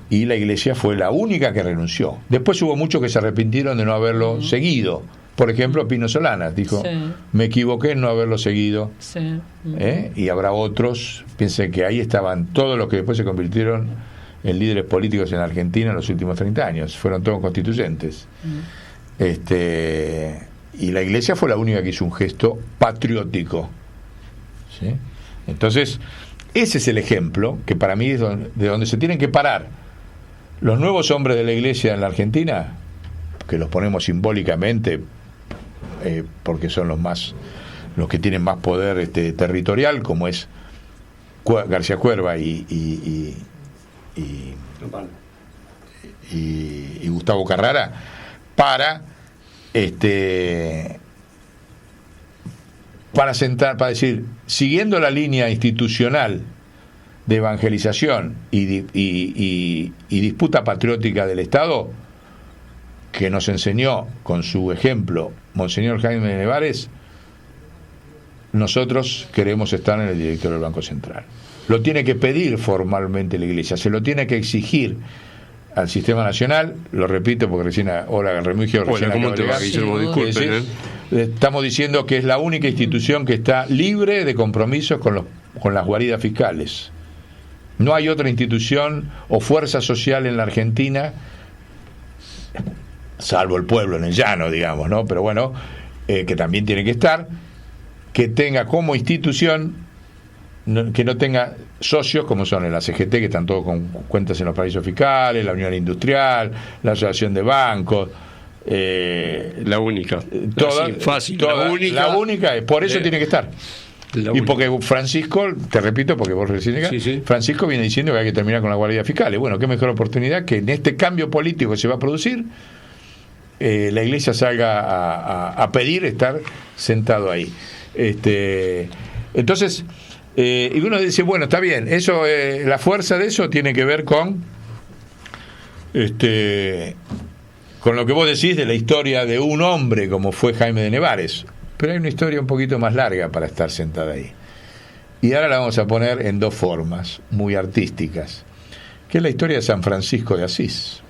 Speaker 4: y la Iglesia fue la única que renunció. Después hubo muchos que se arrepintieron de no haberlo seguido. Por ejemplo, Pino Solanas dijo, me equivoqué en no haberlo seguido. Y habrá otros. Piensen que ahí estaban todos los que después se convirtieron en líderes políticos en Argentina en los últimos 30 años. Fueron todos constituyentes. Y la Iglesia fue la única que hizo un gesto patriótico. ¿Sí? Entonces, ese es el ejemplo que para mí es de donde se tienen que parar los nuevos hombres de la Iglesia en la Argentina, que los ponemos simbólicamente porque son los que tienen más poder territorial, como es García Cuerva y Gustavo Carrara, para para decir, siguiendo la línea institucional de evangelización y disputa patriótica del Estado que nos enseñó con su ejemplo Monseñor Jaime de Nevares, nosotros queremos estar en el directorio del Banco Central. Lo tiene que pedir formalmente la Iglesia, se lo tiene que exigir al Sistema Nacional, lo repito porque recién, hola Remigio,
Speaker 6: hola, ¿cómo te va, Guillermo? Disculpen,
Speaker 4: estamos diciendo que es la única institución que está libre de compromisos con las guaridas fiscales. No hay otra institución o fuerza social en la Argentina, salvo el pueblo en el llano, digamos, ¿no? Pero bueno, que también tiene que estar, que tenga como institución, que no tenga socios como son en la CGT, que están todos con cuentas en los paraísos fiscales, la Unión Industrial, la Asociación de Bancos,
Speaker 6: la única,
Speaker 4: la única, por eso tiene que estar. Y porque Francisco, te repito, porque vos recién Francisco viene diciendo que hay que terminar con las guardias fiscales. Bueno, qué mejor oportunidad que en este cambio político que se va a producir, la Iglesia salga a pedir estar sentado ahí. Entonces, y uno dice, bueno, está bien, eso, la fuerza de eso tiene que ver con lo que vos decís de la historia de un hombre como fue Jaime de Nevares. Pero hay una historia un poquito más larga para estar sentada ahí. Y ahora la vamos a poner en dos formas muy artísticas, que es la historia de San Francisco de Asís,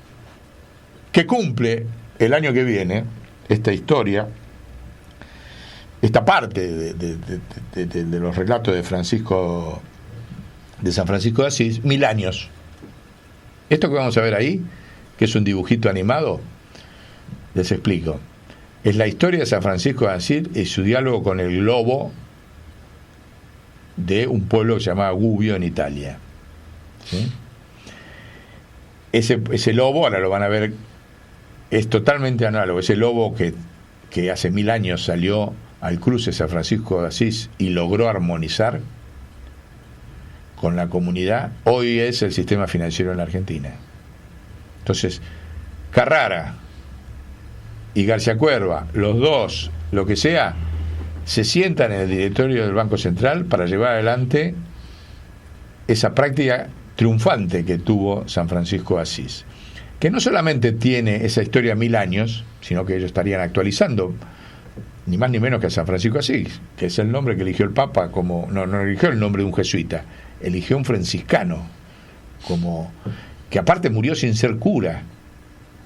Speaker 4: que cumple el año que viene esta historia, esta parte de los relatos de San Francisco de Asís, 1000 años. Esto que vamos a ver ahí, que es un dibujito animado, les explico. Es la historia de San Francisco de Asís y su diálogo con el globo de un pueblo que se llamaba Gubbio en Italia. ¿Sí? Ese lobo, ahora lo van a ver, es totalmente análogo. Ese lobo que hace 1000 años salió al cruce San Francisco de Asís y logró armonizar con la comunidad, hoy es el sistema financiero en la Argentina. Entonces, Carrara y García Cuerva, los dos, lo que sea, se sientan en el directorio del Banco Central para llevar adelante esa práctica triunfante que tuvo San Francisco de Asís, que no solamente tiene esa historia 1000 años, sino que ellos estarían actualizando ni más ni menos que a San Francisco de Asís, que es el nombre que eligió el Papa, no eligió el nombre de un jesuita, eligió un franciscano como que aparte murió sin ser cura.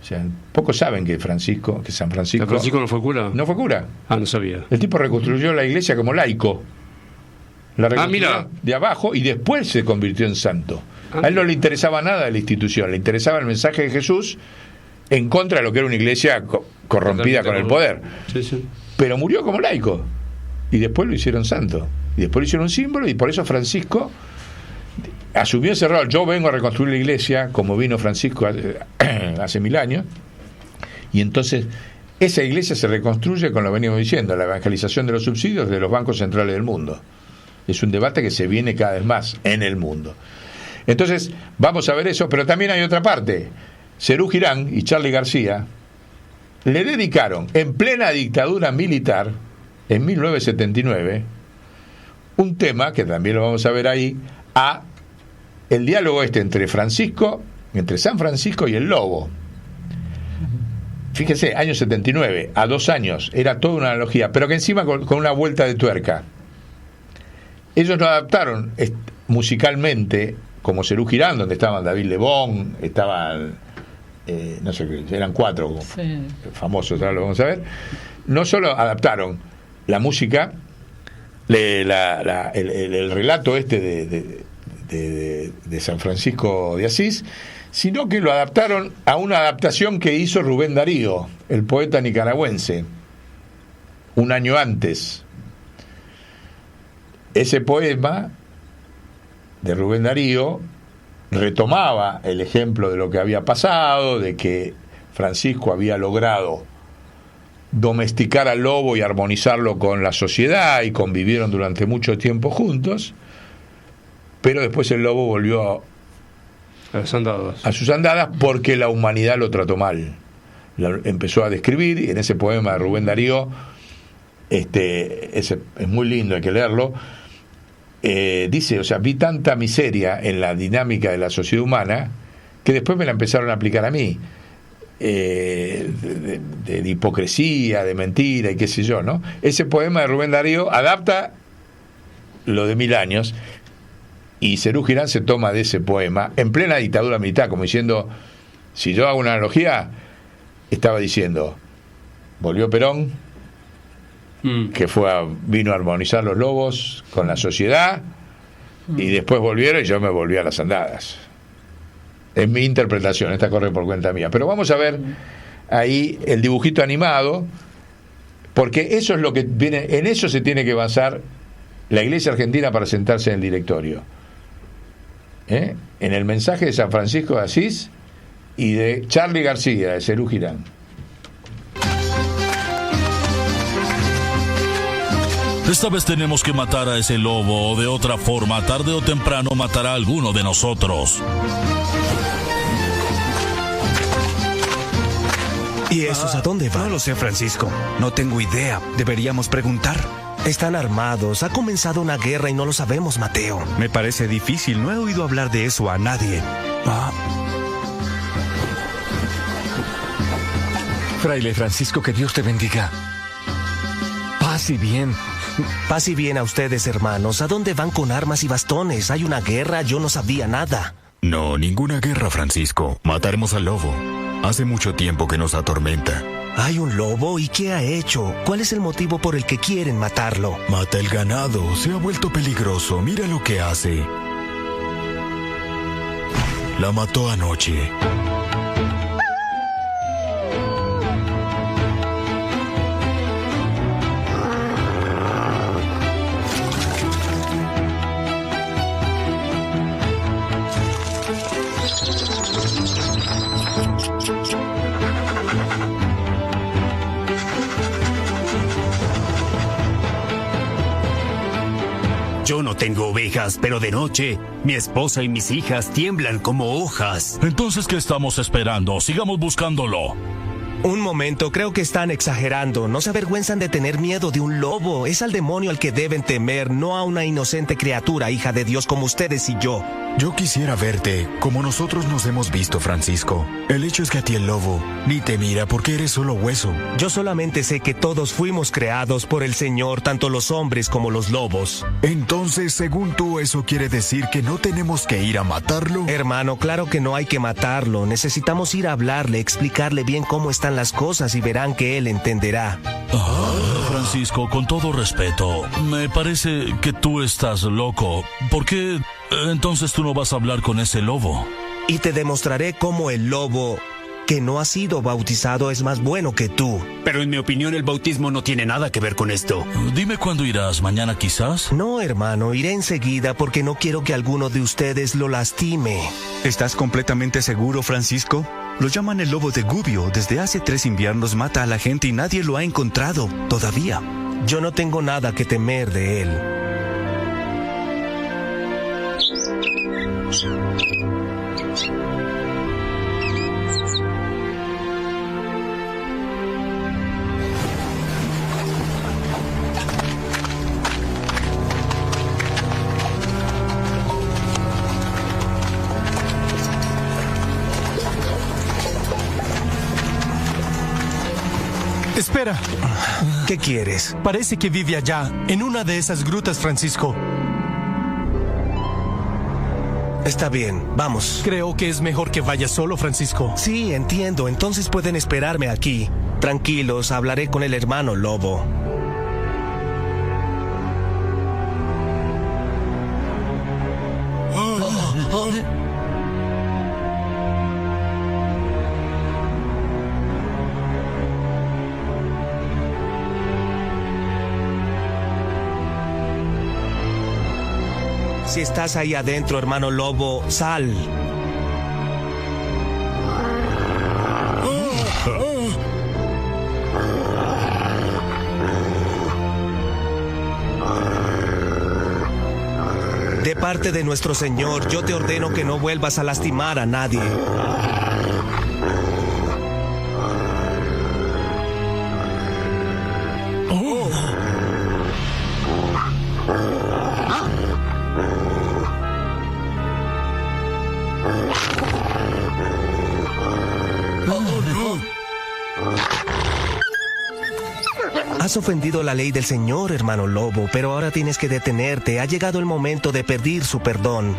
Speaker 4: O sea, pocos saben que San Francisco...
Speaker 6: ¿San Francisco no fue cura?
Speaker 4: No fue cura.
Speaker 6: Ah, no sabía.
Speaker 4: El tipo reconstruyó la iglesia como laico. La reconstruyó de abajo y después se convirtió en santo. A él no le interesaba nada de la institución, le interesaba el mensaje de Jesús en contra de lo que era una iglesia corrompida con el poder.
Speaker 6: Sí, sí.
Speaker 4: Pero murió como laico. Y después lo hicieron santo. Y después lo hicieron un símbolo, y por eso Francisco asumió ese rol. Yo vengo a reconstruir la iglesia como vino Francisco hace 1000 años, y entonces esa iglesia se reconstruye con lo que venimos diciendo, la evangelización de los subsidios de los bancos centrales del mundo. Es un debate que se viene cada vez más en el mundo. Entonces vamos a ver eso, pero también hay otra parte. Serú Girán y Charly García le dedicaron en plena dictadura militar, en 1979, un tema, que también lo vamos a ver ahí, a el diálogo entre San Francisco y el Lobo. Fíjese, año 79, a 2 años, era toda una analogía, pero que encima con una vuelta de tuerca. Ellos lo adaptaron musicalmente, como Serú Girán, donde estaban David Lebón, estaban, no sé, eran 4 famosos, ahora lo vamos a ver. No solo adaptaron la música, el relato de San Francisco de Asís, sino que lo adaptaron a una adaptación que hizo Rubén Darío, el poeta nicaragüense, un año antes. Ese poema de Rubén Darío retomaba el ejemplo de lo que había pasado, de que Francisco había logrado domesticar al lobo y armonizarlo con la sociedad, y convivieron durante mucho tiempo juntos, pero después el lobo volvió a sus andadas porque la humanidad lo trató mal. Empezó a describir, y en ese poema de Rubén Darío, es muy lindo, hay que leerlo, dice, o sea, vi tanta miseria en la dinámica de la sociedad humana que después me la empezaron a aplicar a mí, de hipocresía, de mentira y qué sé yo, ¿no? Ese poema de Rubén Darío adapta lo de 1000 años, y Serú Girán se toma de ese poema en plena dictadura militar, como diciendo, si yo hago una analogía, estaba diciendo, volvió Perón, que vino a armonizar los lobos con la sociedad, y después volvieron y yo me volví a las andadas. Es mi interpretación, esta corre por cuenta mía. Pero vamos a ver ahí el dibujito animado, porque eso es lo que viene, en eso se tiene que basar la Iglesia Argentina para sentarse en el directorio. En el mensaje de San Francisco de Asís y de Charly García, de Serú Girán.
Speaker 7: Esta vez tenemos que matar a ese lobo, o de otra forma, tarde o temprano matará a alguno de nosotros.
Speaker 8: ¿Y esos a dónde van?
Speaker 9: No lo sé, Francisco. No tengo idea. Deberíamos preguntar.
Speaker 8: Están armados. Ha comenzado una guerra y no lo sabemos, Mateo.
Speaker 9: Me parece difícil. No he oído hablar de eso a nadie.
Speaker 10: Fraile Francisco, que Dios te bendiga. Paz y bien.
Speaker 8: Paz y bien a ustedes, hermanos. ¿A dónde van con armas y bastones? ¿Hay una guerra? Yo no sabía nada.
Speaker 11: No, ninguna guerra, Francisco. Mataremos al lobo. Hace mucho tiempo que nos atormenta.
Speaker 8: ¿Hay un lobo? ¿Y qué ha hecho? ¿Cuál es el motivo por el que quieren matarlo?
Speaker 11: Mata el ganado. Se ha vuelto peligroso. Mira lo que hace. La mató anoche.
Speaker 9: Yo no tengo ovejas, pero de noche mi esposa y mis hijas tiemblan como hojas.
Speaker 7: Entonces, ¿qué estamos esperando? Sigamos buscándolo.
Speaker 8: Un momento, creo que están exagerando. No se avergüenzan de tener miedo de un lobo. Es al demonio al que deben temer, no a una inocente criatura, hija de Dios como ustedes y yo.
Speaker 11: Yo quisiera verte como nosotros nos hemos visto, Francisco. El hecho es que a ti el lobo ni te mira porque eres solo hueso.
Speaker 8: Yo solamente sé que todos fuimos creados por el Señor, tanto los hombres como los lobos.
Speaker 11: Entonces, según tú, ¿eso quiere decir que no tenemos que ir a matarlo?
Speaker 8: Hermano, claro que no hay que matarlo. Necesitamos ir a hablarle, explicarle bien cómo están las cosas y verán que él entenderá.
Speaker 7: Francisco, con todo respeto, me parece que tú estás loco. ¿Por qué entonces tú no vas a hablar con ese lobo?
Speaker 8: Y te demostraré cómo el lobo que no ha sido bautizado es más bueno que tú.
Speaker 9: Pero en mi opinión el bautismo no tiene nada que ver con esto.
Speaker 7: Dime cuándo irás, ¿mañana quizás?
Speaker 8: No, hermano, iré enseguida porque no quiero que alguno de ustedes lo lastime.
Speaker 12: ¿Estás completamente seguro, Francisco? Lo llaman el lobo de Gubbio. Desde hace 3 inviernos mata a la gente y nadie lo ha encontrado todavía.
Speaker 8: Yo no tengo nada que temer de él.
Speaker 13: Espera.
Speaker 8: ¿Qué quieres?
Speaker 13: Parece que vive allá, en una de esas grutas, Francisco.
Speaker 8: Está bien, vamos.
Speaker 13: Creo que es mejor que vaya solo, Francisco.
Speaker 8: Sí, entiendo. Entonces pueden esperarme aquí. Tranquilos, hablaré con el hermano lobo. Si estás ahí adentro, hermano lobo, sal. De parte de nuestro Señor, yo te ordeno que no vuelvas a lastimar a nadie. Has ofendido la ley del Señor, hermano lobo, pero ahora tienes que detenerte. Ha llegado el momento de pedir su perdón.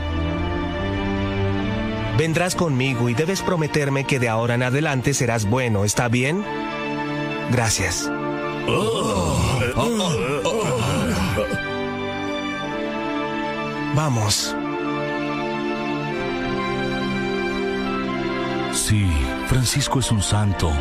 Speaker 8: Vendrás conmigo y debes prometerme que de ahora en adelante serás bueno, ¿está bien? Gracias. Vamos.
Speaker 7: Sí, Francisco es un santo.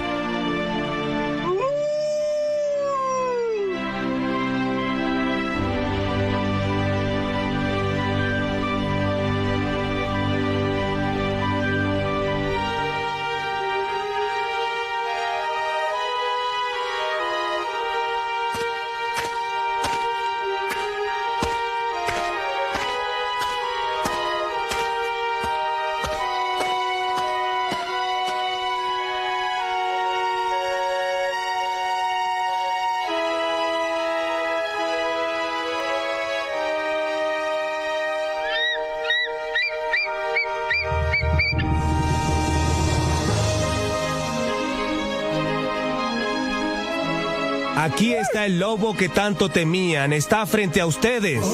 Speaker 8: Aquí está el lobo que tanto temían, está frente a ustedes.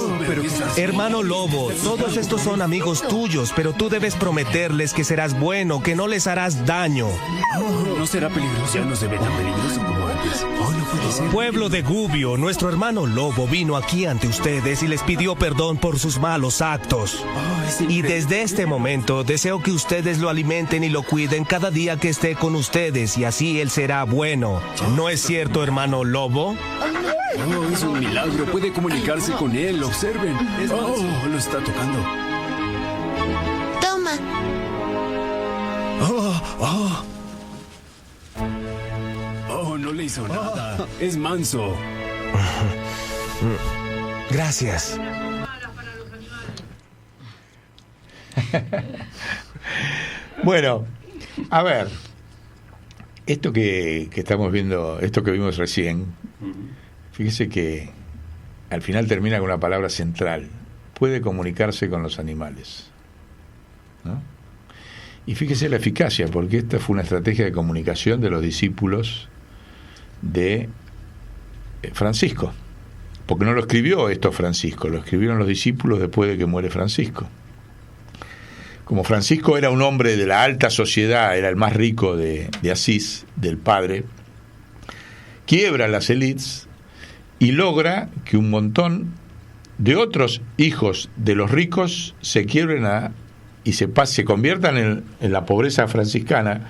Speaker 8: Hermano lobo, todos estos son amigos tuyos, pero tú debes prometerles que serás bueno, que no les harás daño.
Speaker 9: No será peligroso, ya no se ve tan peligroso como antes. No puede ser.
Speaker 8: Pueblo de Gubbio, nuestro hermano lobo vino aquí ante ustedes y les pidió perdón por sus malos actos. Y desde este momento deseo que ustedes lo alimenten y lo cuiden cada día que esté con ustedes y así él será bueno. ¿No es cierto, hermano lobo?
Speaker 9: Oh, es un milagro. Puede comunicarse con él. Observen. Es lo está tocando.
Speaker 14: Toma.
Speaker 9: No le hizo nada. Es manso.
Speaker 8: Gracias.
Speaker 4: Bueno, a ver. esto que estamos viendo, esto que vimos recién, fíjese que al final termina con una palabra central: puede comunicarse con los animales, ¿no? Y fíjese la eficacia, porque esta fue una estrategia de comunicación de los discípulos de Francisco, porque no lo escribió esto Francisco, lo escribieron los discípulos después de que muere Francisco. Como Francisco era un hombre de la alta sociedad, era el más rico de Asís, del padre, quiebra las élites y logra que un montón de otros hijos de los ricos se quiebren y se conviertan en la pobreza franciscana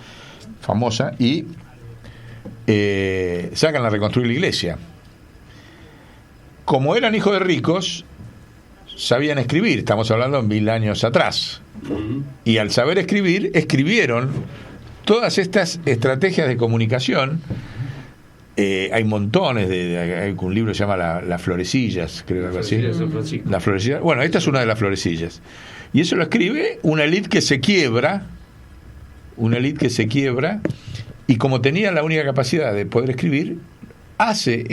Speaker 4: famosa y sacan a reconstruir la iglesia. Como eran hijos de ricos, sabían escribir, estamos hablando de 1000 años atrás, y al saber escribir, escribieron todas estas estrategias de comunicación. Hay montones hay un libro que se llama Las Florecillas, creo que algo así. Las Florecillas. Bueno, esta es una de las Florecillas. Y eso lo escribe una élite que se quiebra, y como tenía la única capacidad de poder escribir, hace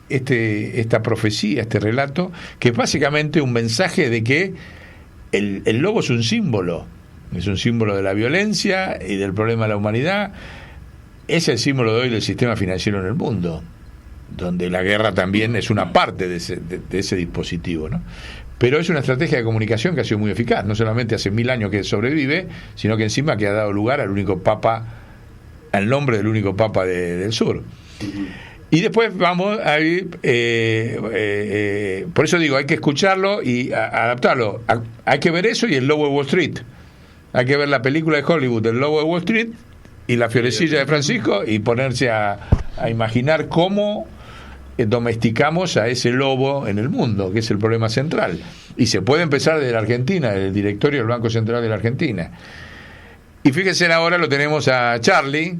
Speaker 4: esta profecía, este relato, que es básicamente un mensaje de que el lobo es un símbolo de la violencia y del problema de la humanidad. Es el símbolo de hoy del sistema financiero en el mundo, donde la guerra también es una parte de ese dispositivo, ¿no? Pero es una estrategia de comunicación que ha sido muy eficaz, no solamente hace 1000 años que sobrevive, sino que encima que ha dado lugar al nombre del único papa del sur. Y después vamos a ir, por eso digo, hay que escucharlo y adaptarlo. Hay que ver eso y El Lobo de Wall Street. Hay que ver la película de Hollywood, El Lobo de Wall Street, y La Florecilla de Francisco, y ponerse a imaginar cómo domesticamos a ese lobo en el mundo, que es el problema central. Y se puede empezar desde la Argentina, del directorio del Banco Central de la Argentina. Y fíjense, ahora lo tenemos a Charlie,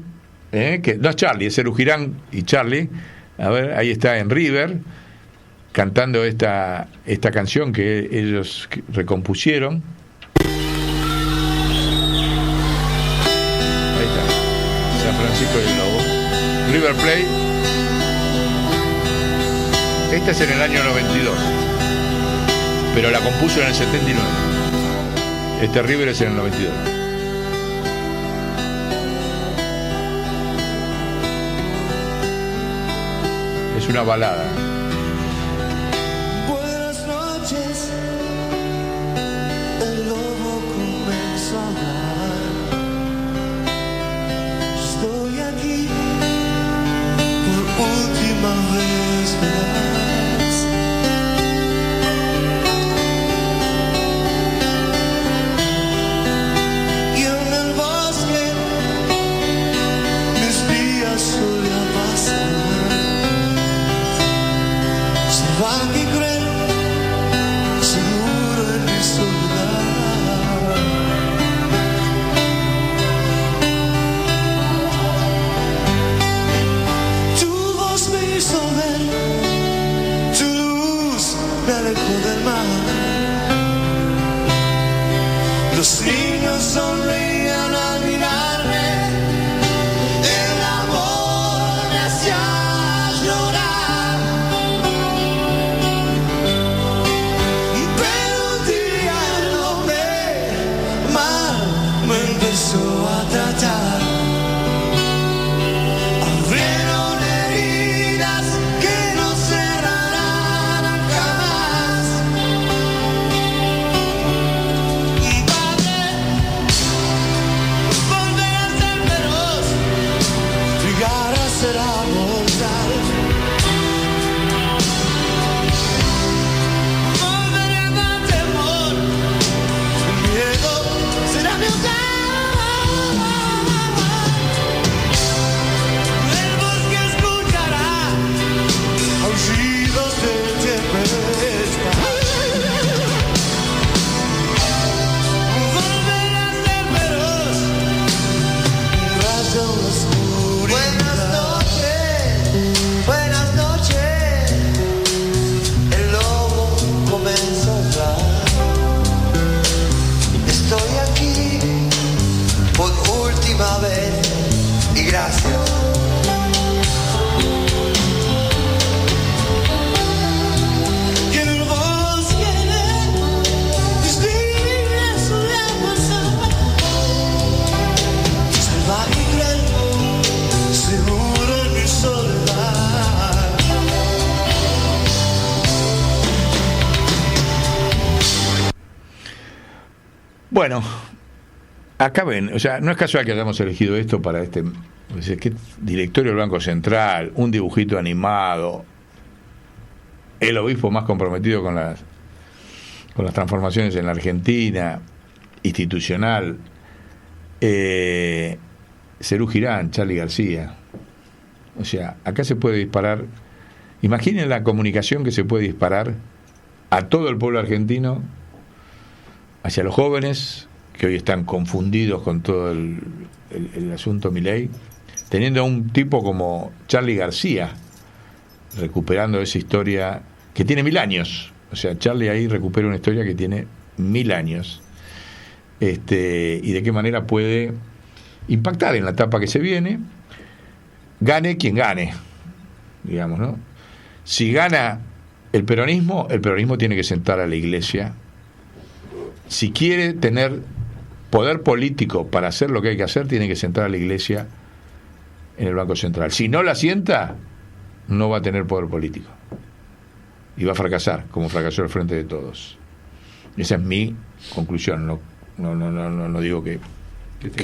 Speaker 4: que no es Charlie, es Cerugirán y Charlie. A ver, ahí está en River, cantando esta canción que ellos recompusieron. Ahí está, San Francisco y el Lobo, River Plate. Esta es en el año 92, pero la compuso en el 79. Este River es en el 92. Es una balada.
Speaker 14: Buenas noches, el lobo comenzó a hablar. Estoy aquí por última vez, verás. Y en el bosque mis días solían pasar. Salvaje y cruel, seguro en mi soledad. Tu voz me hizo ver, tu luz me alejó del mar. Los niños sonreían al mirarme, el amor me hacía llorar. Empezó a tratar, abrieron heridas que no cerrarán jamás. Y padre,
Speaker 4: Bueno, acá ven, o sea, no es casual que hayamos elegido esto para este directorio del Banco Central, un dibujito animado, el obispo más comprometido con las transformaciones en la Argentina, institucional, Serú Girán, Charly García. O sea, acá se puede disparar. Imaginen la comunicación que se puede disparar a todo el pueblo argentino, hacia los jóvenes, que hoy están confundidos con todo el asunto Milei, teniendo a un tipo como Charly García, recuperando esa historia que tiene 1000 años. O sea, Charly ahí recupera una historia que tiene 1000 años. Y de qué manera puede impactar en la etapa que se viene, gane quien gane, digamos, ¿no? Si gana el peronismo tiene que sentar a la Iglesia. Si quiere tener poder político para hacer lo que hay que hacer, tiene que sentar a la Iglesia en el Banco Central. Si no la sienta, no va a tener poder político y va a fracasar, como fracasó el Frente de Todos. Esa es mi conclusión. No digo que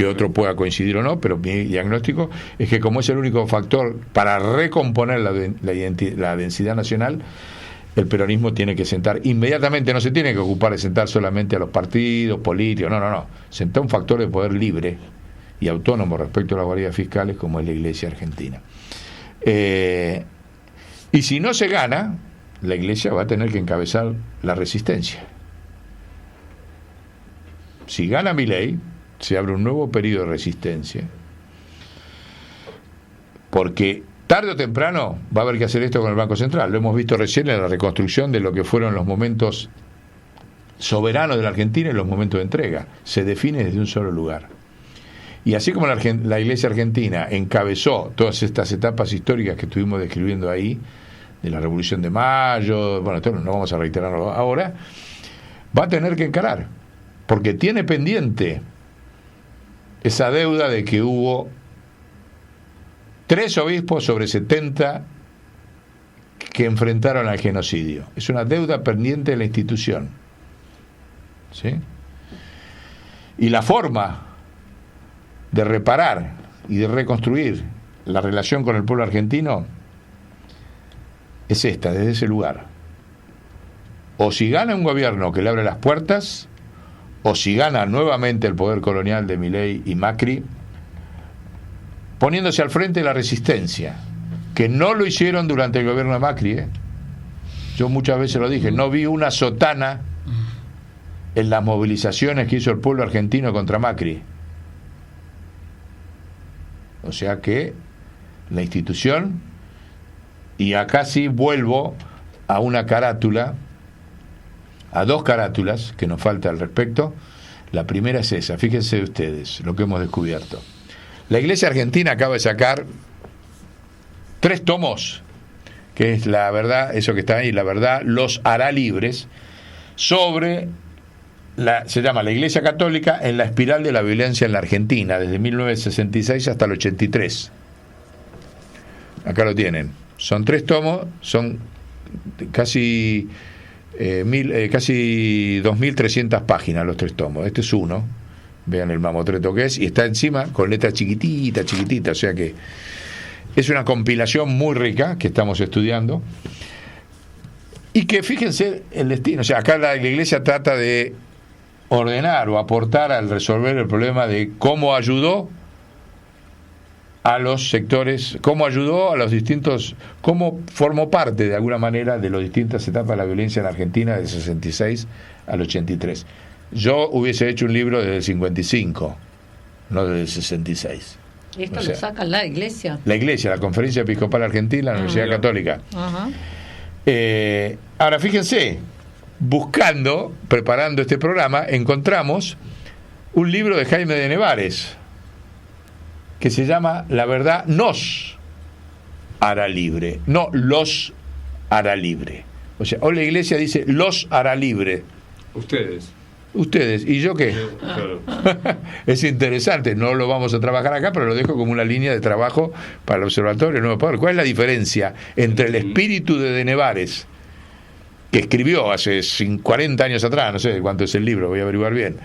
Speaker 4: otro pueda coincidir o no, pero mi diagnóstico es que como es el único factor para recomponer la densidad nacional, el peronismo tiene que sentar inmediatamente, no se tiene que ocupar de sentar solamente a los partidos políticos, no, sentar un factor de poder libre y autónomo respecto a las guardias fiscales como es la Iglesia argentina. Y si no se gana, la Iglesia va a tener que encabezar la resistencia. Si gana Milei, se abre un nuevo periodo de resistencia, porque tarde o temprano va a haber que hacer esto con el Banco Central. Lo hemos visto recién en la reconstrucción de lo que fueron los momentos soberanos de la Argentina y los momentos de entrega. Se define desde un solo lugar. Y así como la Iglesia argentina encabezó todas estas etapas históricas que estuvimos describiendo ahí, de la Revolución de Mayo, bueno, esto no vamos a reiterarlo ahora, va a tener que encarar, porque tiene pendiente esa deuda de que hubo 3 obispos sobre 70 que enfrentaron al genocidio. Es una deuda pendiente de la institución. ¿Sí? Y la forma de reparar y de reconstruir la relación con el pueblo argentino es esta, desde ese lugar. O si gana un gobierno que le abre las puertas, o si gana nuevamente el poder colonial de Milei y Macri, poniéndose al frente de la resistencia, que no lo hicieron durante el gobierno de Macri. Yo muchas veces lo dije, no vi una sotana en las movilizaciones que hizo el pueblo argentino contra Macri. O sea que la institución, y acá sí vuelvo a una carátula, a 2 carátulas que nos falta al respecto. La primera es esa, fíjense ustedes lo que hemos descubierto. La Iglesia argentina acaba de sacar 3 tomos, que es La Verdad, eso que está ahí, La Verdad los hará libres, sobre se llama La Iglesia Católica en la espiral de la violencia en la Argentina, desde 1966 hasta el 83. Acá lo tienen. Son 3 tomos, son casi 2.300 páginas los 3 tomos. Este es uno, vean el mamotreto que es, y está encima con letra chiquitita, o sea que es una compilación muy rica que estamos estudiando, y que fíjense el destino. O sea, acá la Iglesia trata de ordenar o aportar al resolver el problema de cómo ayudó a los sectores, cómo ayudó a los distintos, cómo formó parte de alguna manera de las distintas etapas de la violencia en Argentina del 66 al 83. Yo hubiese hecho un libro desde el 55, no desde el 66.
Speaker 3: ¿Y esto lo saca la Iglesia?
Speaker 4: La Iglesia, la Conferencia Episcopal Argentina, la Universidad Católica.
Speaker 3: Ajá.
Speaker 4: Ahora fíjense, preparando este programa, encontramos un libro de Jaime de Nevares que se llama La Verdad nos hará libre, no los hará libre. O sea, hoy la Iglesia dice los hará libre. Ustedes, ¿y yo qué?
Speaker 6: Claro.
Speaker 4: Es interesante, no lo vamos a trabajar acá, pero lo dejo como una línea de trabajo para el Observatorio Nuevo Poder. ¿Cuál es la diferencia entre el espíritu de Nevares, que escribió hace 40 años atrás, no sé cuánto es el libro, voy a averiguar bien,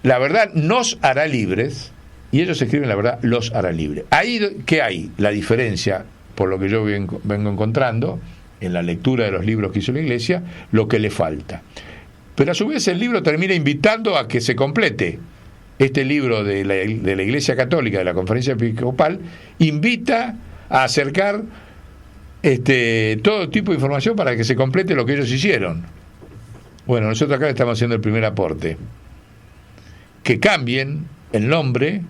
Speaker 4: la verdad nos hará libres, y ellos escriben la verdad los hará libres. Ahí, ¿qué hay? La diferencia, por lo que yo vengo encontrando en la lectura de los libros que hizo la Iglesia, lo que le falta. Pero a su vez el libro termina invitando a que se complete. Este libro de la Iglesia Católica, de la Conferencia Episcopal, invita a acercar todo tipo de información para que se complete lo que ellos hicieron. Bueno, nosotros acá le estamos haciendo el primer aporte. Que cambien el nombre,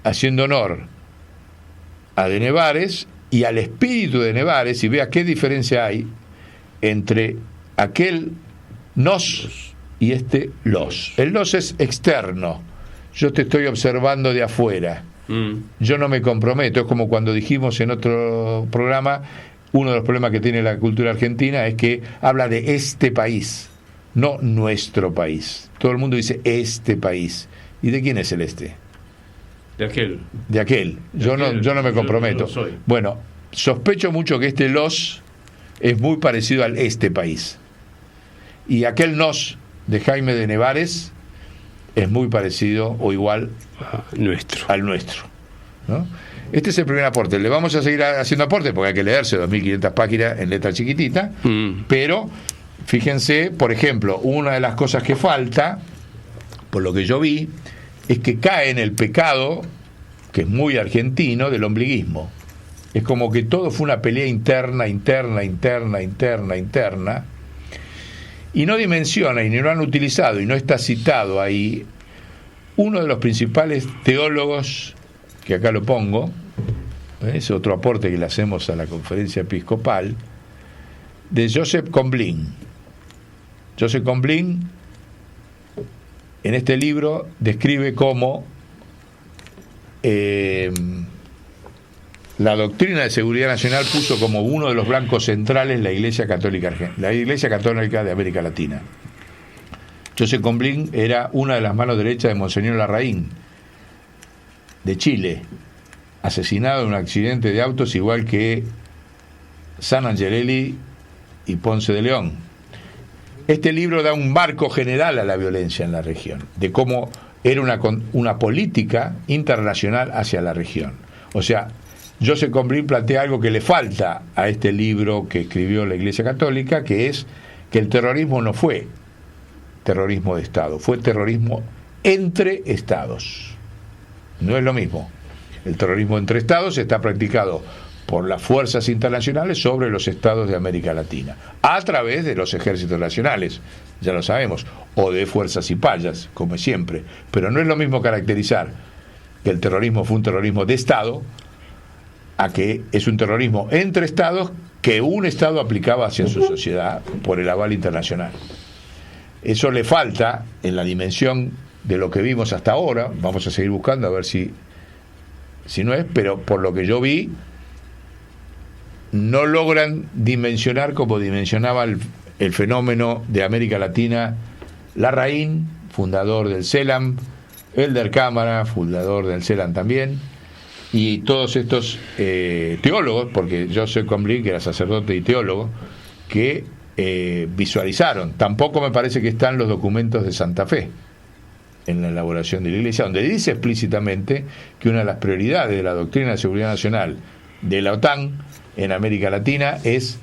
Speaker 4: haciendo honor a de Nevares y al espíritu de Nevares, y vea qué diferencia hay entre aquel nos y los. El nos es externo. Yo te estoy observando de afuera. Yo no me comprometo. Es como cuando dijimos en otro programa, uno de los problemas que tiene la cultura argentina es que habla de este país, no nuestro país. Todo el mundo dice este país. ¿Y de quién es el este?
Speaker 6: De aquel.
Speaker 4: De aquel. Yo no me comprometo.
Speaker 6: Yo no soy.
Speaker 4: Bueno, sospecho mucho que los es muy parecido al este país. Y aquel nos de Jaime de Nevares es muy parecido o igual al nuestro, ¿no? Este es el primer aporte. Le vamos a seguir haciendo aportes porque hay que leerse 2.500 páginas en letra chiquitita, pero fíjense, por ejemplo, una de las cosas que falta, por lo que yo vi, es que cae en el pecado, que es muy argentino, del ombliguismo. Es como que todo fue una pelea interna, y no dimensiona, y no lo han utilizado, y no está citado ahí, uno de los principales teólogos, que acá lo pongo, es otro aporte que le hacemos a la Conferencia Episcopal, de Joseph Combline. Joseph Combline, en este libro, describe cómo la doctrina de seguridad nacional puso como uno de los blancos centrales la Iglesia Católica de América Latina. Joseph Combline era una de las manos derechas de Monseñor Larraín, de Chile, asesinado en un accidente de autos igual que San Angelelli y Ponce de León. Este libro da un marco general a la violencia en la región, de cómo era una política internacional hacia la región. O sea, Joseph Combline plantea algo que le falta a este libro que escribió la Iglesia Católica, que es que el terrorismo no fue terrorismo de Estado, fue terrorismo entre Estados. No es lo mismo. El terrorismo entre Estados está practicado por las fuerzas internacionales sobre los estados de América Latina, a través de los ejércitos nacionales, ya lo sabemos, o de fuerzas y payas, como siempre. Pero no es lo mismo caracterizar que el terrorismo fue un terrorismo de Estado a que es un terrorismo entre Estados que un Estado aplicaba hacia su sociedad por el aval internacional. Eso le falta en la dimensión de lo que vimos hasta ahora. Vamos a seguir buscando a ver si no es, pero por lo que yo vi, no logran dimensionar como dimensionaba el fenómeno de América Latina Larraín, fundador del CELAM, Elder Cámara, fundador del CELAM también, y todos estos teólogos, porque Joseph Combline, que era sacerdote y teólogo, que visualizaron. Tampoco me parece que están los documentos de Santa Fe en la elaboración de la Iglesia, donde dice explícitamente que una de las prioridades de la doctrina de seguridad nacional de la OTAN en América Latina es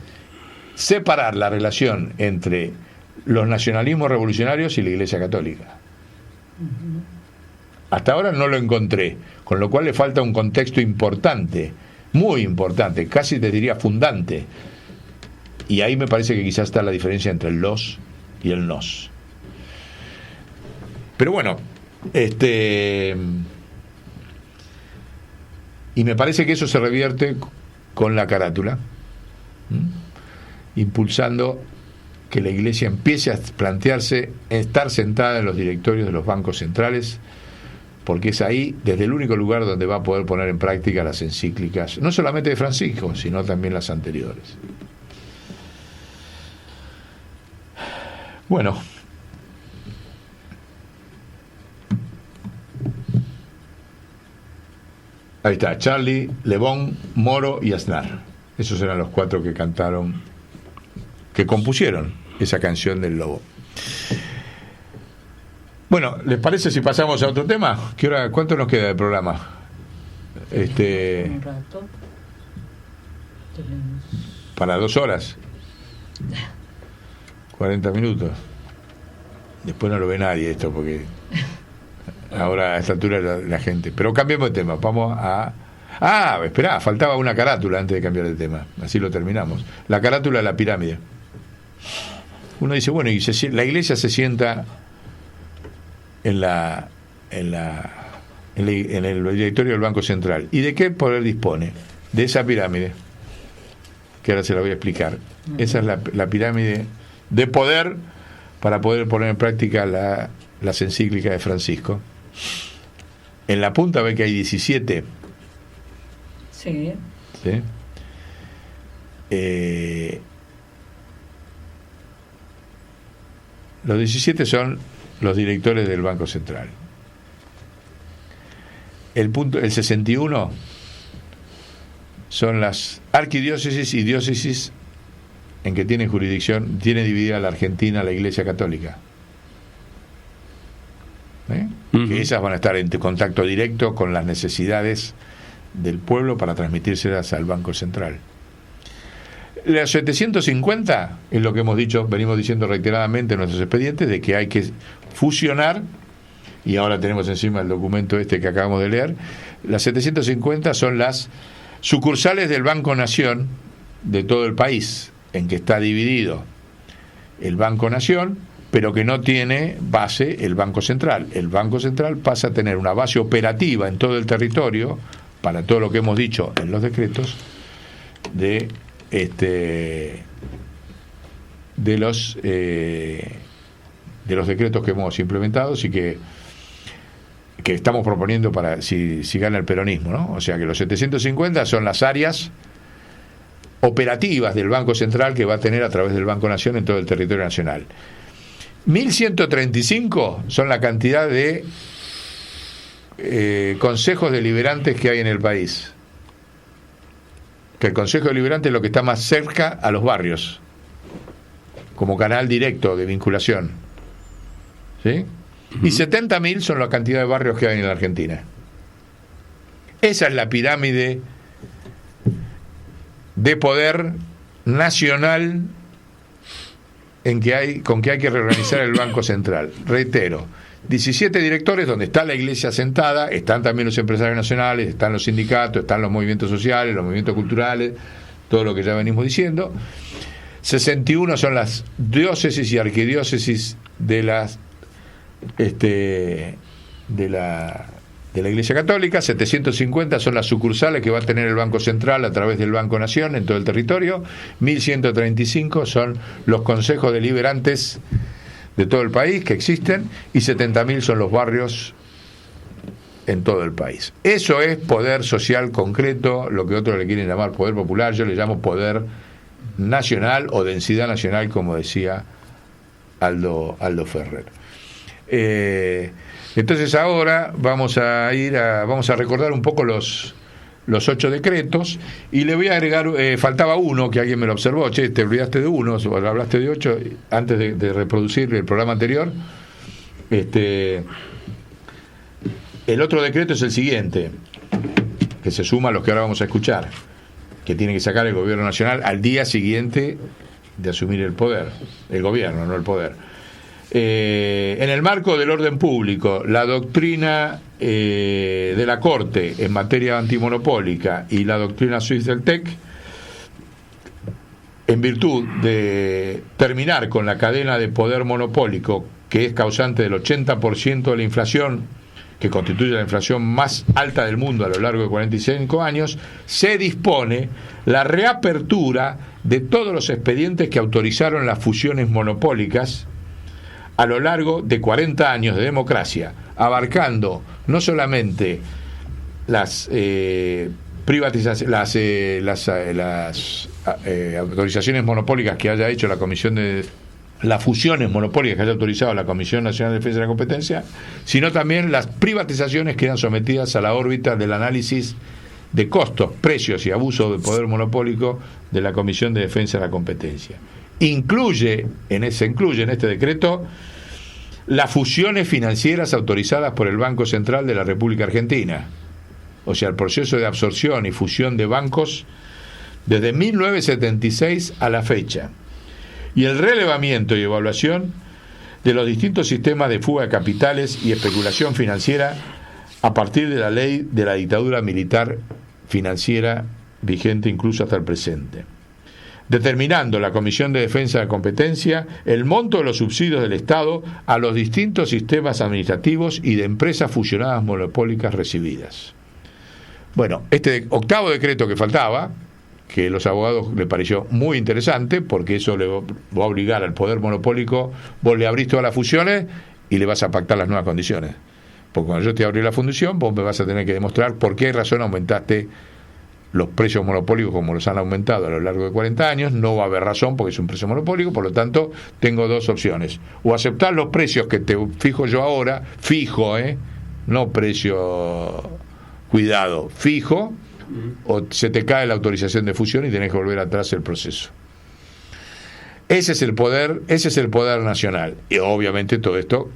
Speaker 4: separar la relación entre los nacionalismos revolucionarios y la Iglesia Católica. Hasta ahora no lo encontré, con lo cual le falta un contexto importante, muy importante, casi te diría fundante. Y ahí me parece que quizás está la diferencia entre el los y el nos. Pero bueno, y me parece que eso se revierte con la carátula, impulsando que la Iglesia empiece a plantearse estar sentada en los directorios de los bancos centrales, porque es ahí, desde el único lugar donde va a poder poner en práctica las encíclicas, no solamente de Francisco, sino también las anteriores. Bueno, ahí está, Charlie, Le Bon, Moro y Aznar. Esos eran los 4 que cantaron, que compusieron esa canción del Lobo. Bueno, ¿les parece si pasamos a otro tema? ¿Cuánto nos queda de programa?
Speaker 3: Un rato.
Speaker 4: Para 2 horas. 40 minutos. Después no lo ve nadie esto, porque ahora a esta altura la gente. Pero cambiemos de tema. Vamos a... esperá, faltaba una carátula antes de cambiar de tema. Así lo terminamos. La carátula de la pirámide. Uno dice, bueno, y la iglesia se sienta en el directorio del Banco Central. ¿Y de qué poder dispone? De esa pirámide, que ahora se la voy a explicar. Esa es la pirámide de poder para poder poner en práctica las encíclicas de Francisco. En la punta ve que hay 17.
Speaker 3: Sí.
Speaker 4: ¿Sí? Los 17 son los directores del Banco Central. El 61 son las arquidiócesis y diócesis en que tiene jurisdicción, tiene dividida la Argentina, la Iglesia Católica. Que esas van a estar en contacto directo con las necesidades del pueblo para transmitírselas al Banco Central. Los 750 es lo que hemos dicho, venimos diciendo reiteradamente en nuestros expedientes, de que hay que fusionar, y ahora tenemos encima el documento que acabamos de leer. Las 750 son las sucursales del Banco Nación de todo el país, en que está dividido el Banco Nación, pero que no tiene base el Banco Central. El Banco Central pasa a tener una base operativa en todo el territorio, para todo lo que hemos dicho en los decretos, de los decretos que hemos implementado y que estamos proponiendo para si gana el peronismo, ¿no? O sea que los 750 son las áreas operativas del Banco Central que va a tener a través del Banco Nación en todo el territorio nacional. 1135 son la cantidad de consejos deliberantes que hay en el país. Que el Consejo Deliberante es lo que está más cerca a los barrios, como canal directo de vinculación. ¿Sí? Y 70.000 son la cantidad de barrios que hay en la Argentina. Esa es la pirámide de poder nacional con que hay que reorganizar el Banco Central. Reitero, 17 directores donde está la iglesia sentada, están también los empresarios nacionales, están los sindicatos, están los movimientos sociales, los movimientos culturales, todo lo que ya venimos diciendo. 61 son las diócesis y arquidiócesis de la Iglesia Católica. 750 son las sucursales que va a tener el Banco Central a través del Banco Nación en todo el territorio. 1135 son los consejos deliberantes de todo el país que existen, y 70.000 son los barrios en todo el país. Eso es poder social concreto, lo que otros le quieren llamar poder popular. Yo le llamo poder nacional o densidad nacional, como decía Aldo Ferrer. Entonces ahora vamos a recordar un poco los 8 decretos, y le voy a agregar, faltaba uno que alguien me lo observó: che, te olvidaste de uno, hablaste de 8 antes de reproducir el programa anterior. El otro decreto es el siguiente, que se suma a los que ahora vamos a escuchar, que tiene que sacar el gobierno nacional al día siguiente de asumir el poder, el gobierno, no el poder. En el marco del orden público, la doctrina de la Corte en materia antimonopólica y la doctrina suiza del TEC, en virtud de terminar con la cadena de poder monopólico, que es causante del 80% de la inflación, que constituye la inflación más alta del mundo a lo largo de 45 años, se dispone la reapertura de todos los expedientes que autorizaron las fusiones monopólicas a lo largo de 40 años de democracia, abarcando no solamente las autorizaciones monopólicas que haya hecho la Comisión de las fusiones monopólicas que haya autorizado la Comisión Nacional de Defensa de la Competencia, sino también las privatizaciones que eran sometidas a la órbita del análisis de costos, precios y abuso del poder monopólico de la Comisión de Defensa de la Competencia. Se incluye en este decreto las fusiones financieras autorizadas por el Banco Central de la República Argentina. O sea, el proceso de absorción y fusión de bancos desde 1976 a la fecha. Y el relevamiento y evaluación de los distintos sistemas de fuga de capitales y especulación financiera a partir de la ley de la dictadura militar financiera vigente incluso hasta el presente, determinando la Comisión de Defensa de la Competencia el monto de los subsidios del Estado a los distintos sistemas administrativos y de empresas fusionadas monopólicas recibidas. Bueno, este octavo decreto que faltaba, que a los abogados les pareció muy interesante, porque eso le va a obligar al poder monopólico, vos le abrís todas las fusiones y le vas a pactar las nuevas condiciones. Porque cuando yo te abrí la fundición, vos me vas a tener que demostrar por qué razón aumentaste los precios monopólicos como los han aumentado a lo largo de 40 años. No va a haber razón porque es un precio monopólico, por lo tanto tengo dos opciones: o aceptar los precios que te fijo yo ahora, fijo, no precio cuidado, fijo, o se te cae la autorización de fusión y tenés que volver atrás el proceso. Ese es el poder nacional, y obviamente todo esto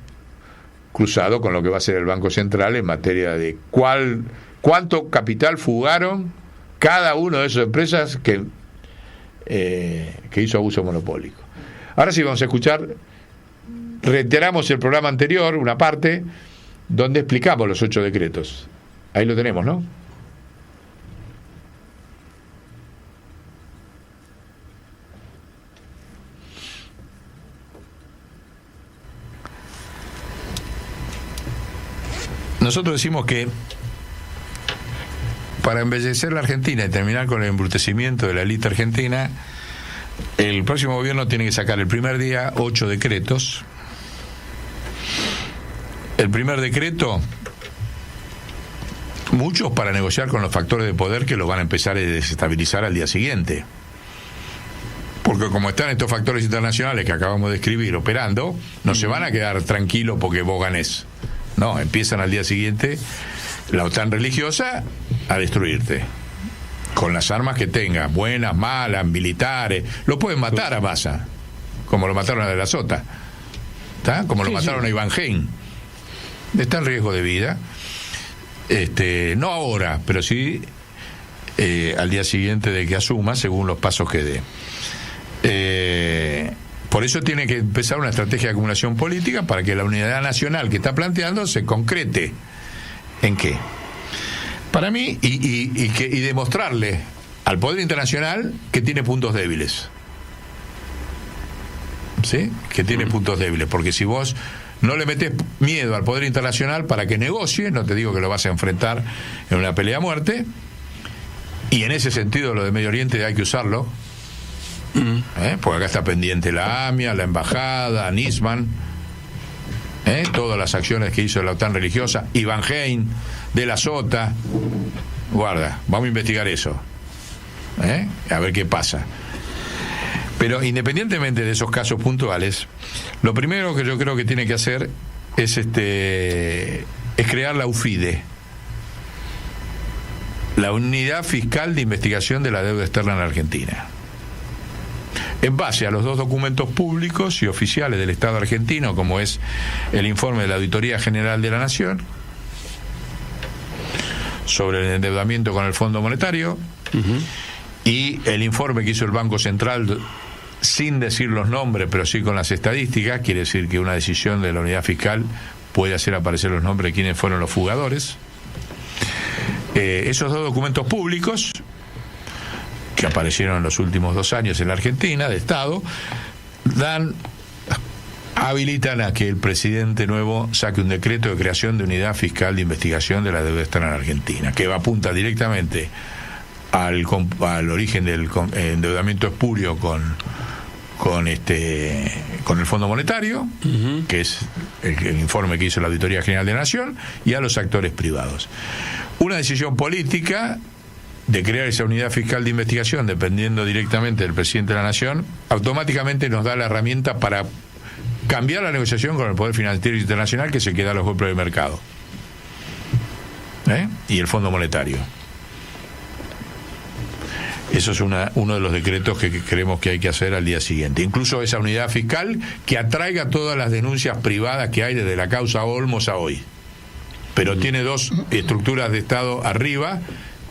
Speaker 4: cruzado con lo que va a ser el Banco Central en materia de cuánto capital fugaron cada una de esas empresas que hizo abuso monopólico. Ahora sí vamos a escuchar, reiteramos el programa anterior, una parte donde explicamos los 8 decretos. Ahí lo tenemos, ¿no? Nosotros decimos que para embellecer la Argentina y terminar con el embrutecimiento de la élite argentina, el próximo gobierno tiene que sacar el primer día 8 decretos. El primer decreto, muchos para negociar con los factores de poder que los van a empezar a desestabilizar al día siguiente. Porque como están estos factores internacionales que acabamos de escribir operando, no se van a quedar tranquilos porque vos ganés. No, empiezan al día siguiente la OTAN religiosa a destruirte. Con las armas que tenga, buenas, malas, militares. Lo pueden matar a Massa, como lo mataron a De la Sota. ¿Está? Como lo mataron a Iván Hein. Está en riesgo de vida. No ahora, pero sí al día siguiente de que asuma, según los pasos que dé. Por eso tiene que empezar una estrategia de acumulación política para que la unidad nacional que está planteando se concrete. ¿En qué? Para mí, y demostrarle al poder internacional que tiene puntos débiles. ¿Sí? Que tiene puntos débiles. Porque si vos no le metés miedo al poder internacional para que negocie, no te digo que lo vas a enfrentar en una pelea a muerte, y en ese sentido lo de Medio Oriente hay que usarlo. Porque acá está pendiente la AMIA, la embajada, Nisman, todas las acciones que hizo la OTAN religiosa, Iván Hein, De la Sota. Guarda, vamos a investigar eso, a ver qué pasa. Pero independientemente de esos casos puntuales, lo primero que yo creo que tiene que hacer es crear la UFIDE, la Unidad Fiscal de Investigación de la Deuda Externa en la Argentina. En base a los 2 documentos públicos y oficiales del Estado argentino, como es el informe de la Auditoría General de la Nación sobre el endeudamiento con el Fondo Monetario, y el informe que hizo el Banco Central, sin decir los nombres, pero sí con las estadísticas. Quiere decir que una decisión de la unidad fiscal puede hacer aparecer los nombres de quienes fueron los fugadores. Esos 2 documentos públicos que aparecieron en los últimos 2 años en la Argentina, de Estado, habilitan a que el presidente nuevo saque un decreto de creación de unidad fiscal de investigación de la deuda externa en Argentina, que apunta directamente al origen del endeudamiento espurio con el Fondo Monetario, que es el informe que hizo la Auditoría General de la Nación, y a los actores privados. Una decisión política de crear esa unidad fiscal de investigación, dependiendo directamente del presidente de la Nación, automáticamente nos da la herramienta para cambiar la negociación con el Poder Financiero Internacional, que se queda a los golpes del mercado, y el Fondo Monetario. Eso es uno de los decretos que creemos que hay que hacer al día siguiente. Incluso esa unidad fiscal que atraiga todas las denuncias privadas que hay desde la causa Olmos a hoy. Pero tiene dos estructuras de Estado arriba,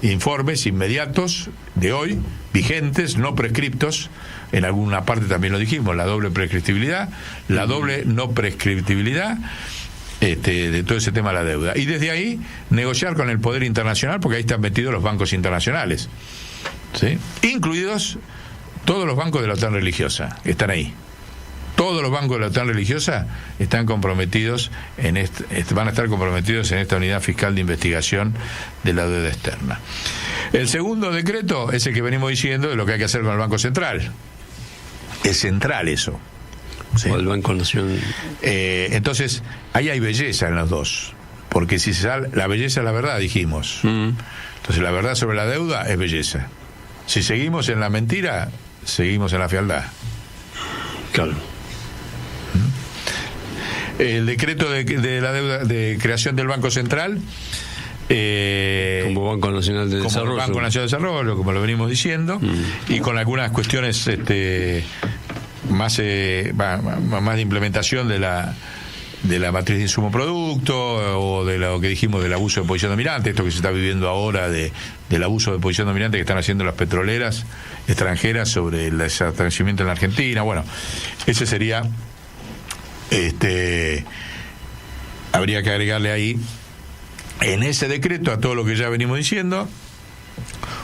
Speaker 4: informes inmediatos de hoy, vigentes, no prescriptos. En alguna parte también lo dijimos, la doble prescriptibilidad, la doble no prescriptibilidad de todo ese tema de la deuda. Y desde ahí negociar con el poder internacional, porque ahí están metidos los bancos internacionales, ¿sí? Incluidos todos los bancos de la OTAN religiosa, están ahí. Todos los bancos de la OTAN religiosa están comprometidos van a estar comprometidos en esta unidad fiscal de investigación de la deuda externa. El segundo decreto es el que venimos diciendo de lo que hay que hacer con el Banco Central. Es central eso, ¿sí?
Speaker 9: O el Banco Nación.
Speaker 4: Entonces, ahí hay belleza en los dos. Porque si la belleza es la verdad, dijimos. Entonces, la verdad sobre la deuda es belleza. Si seguimos en la mentira, seguimos en la fealdad.
Speaker 9: Claro.
Speaker 4: El decreto de la deuda de creación del Banco Central,
Speaker 9: como Banco Nacional de Desarrollo,
Speaker 4: como Banco Nacional de Desarrollo, como lo venimos diciendo, y con algunas cuestiones más de implementación de la matriz de insumo producto, o de lo que dijimos del abuso de posición dominante, esto que se está viviendo ahora del abuso de posición dominante que están haciendo las petroleras extranjeras sobre el desabastecimiento en la Argentina. Bueno, ese sería habría que agregarle ahí, en ese decreto, a todo lo que ya venimos diciendo,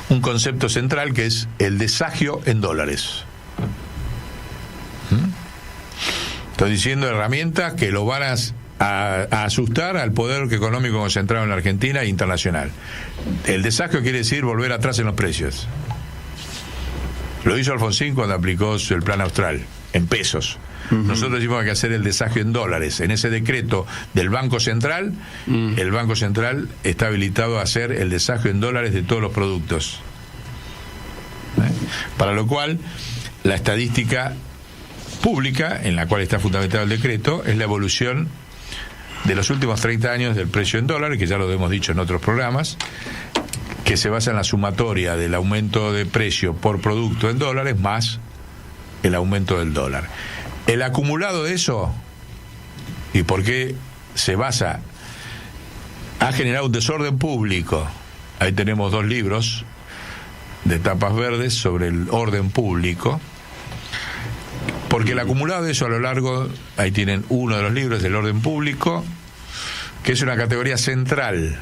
Speaker 4: un concepto central que es el desagio en dólares. Estoy diciendo herramientas que lo van a asustar al poder económico concentrado en la Argentina e internacional. El desagio quiere decir volver atrás en los precios. Lo hizo Alfonsín cuando aplicó el plan austral, en pesos. Nosotros decimos que hay que hacer el desagio en dólares. En ese decreto del Banco Central, el Banco Central está habilitado a hacer el desagio en dólares de todos los productos. Para lo cual, la estadística pública, en la cual está fundamentado el decreto, es la evolución de los últimos 30 años del precio en dólares, que ya lo hemos dicho en otros programas, que se basa en la sumatoria del aumento de precio por producto en dólares más el aumento del dólar. El acumulado de eso, y por qué se basa, ha generado un desorden público. Ahí tenemos 2 libros de tapas verdes sobre el orden público, porque el acumulado de eso a lo largo, ahí tienen uno de los libros del orden público, que es una categoría central,